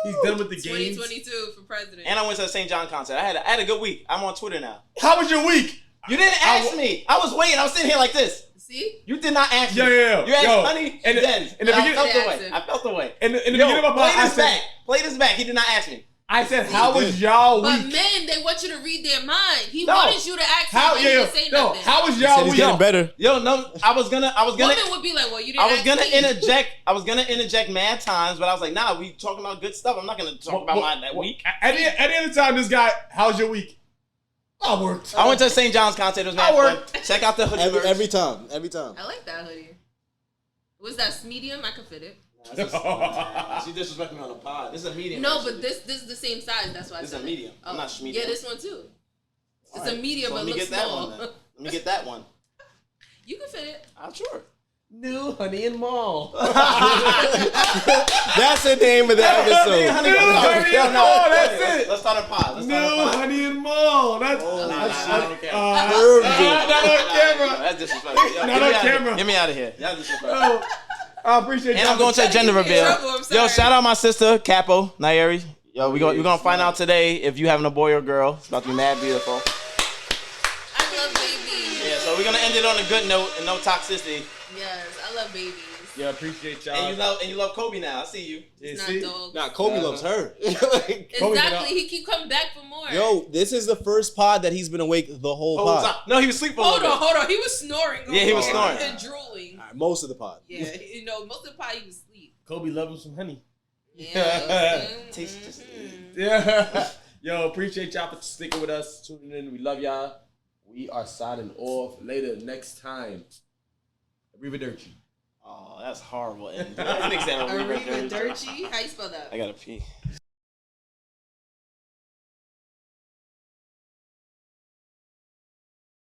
He's done with the games. 2022 for president. And I went to the St. John concert. I had a good week. I'm on Twitter now. How was your week? You didn't ask me. I was waiting. I was sitting here like this. See? You did not ask me. Yeah. You asked Yo, honey and and then. in the I beginning- felt the Asked way. him. I felt the way. In the Yo, beginning of my play podcast, this back. Play this back. He did not ask me. I said, how was y'all But week? men, they want you to read their mind. He No. wanted you to ask him, How? but Yeah, he yeah. didn't say No, nothing. how was Said y'all he's week? getting better. Yo, no, I was gonna Women would be like, well, you didn't I was ask gonna me. interject. Mad times, but I was like, nah, we talking about good stuff. I'm not gonna talk about that week. At the end of the time, this guy, how's your week? I worked. I went to St. John's concert. It was mad I worked. fun. Check out the hoodie. merch. Every time. I like that hoodie. Was that medium? I could fit it. She disrespecting me on the pod. This is a medium. No, actually. but this is the same size. That's why This is I a said medium. it. I'm not medium. Yeah, this one too. It's All a right. medium, So but let me looks get that small. one. Then. Let me get that one. You can fit it. I'm sure. New Honey and Mall. That's the name of the episode. Honey and Mall, that's it. Let's start a pod. New Honey and Mall. That's Not on camera. That's disrespectful. Yo, Not get me on out of here. camera. Get me out of here. Y'all disrespectful. Yo, I appreciate And y'all. I'm going to a gender reveal. trouble, I'm sorry. Yo, shout out my sister, Capo, Nayeri. Yo, we're gonna find out today if you having a boy or girl. It's about to be mad beautiful. I love babies. Yeah, so we're gonna end it on a good note and no toxicity. Yes, I love babies. Yeah, appreciate y'all. And you love Kobe now. I see you. It's see? not dogs. Nah, Kobe loves her. Exactly. He keep coming back for more. Yo, this is the first pod that he's been awake the whole Whole pod. time. No, he was asleep for a little bit. Hold on. He was snoring. Yeah, he was over snoring. and drooling. All right, most of the pod. Yeah, most of the pod he was asleep. Kobe love him some honey. Yeah. Taste just- Yeah. Yo, appreciate y'all for sticking with us, tuning in. We love y'all. We are signing off later next time. Arrivederci. Oh, that's horrible. Nigga said Arrivederci. Arrivederci. How you spell that? I gotta pee.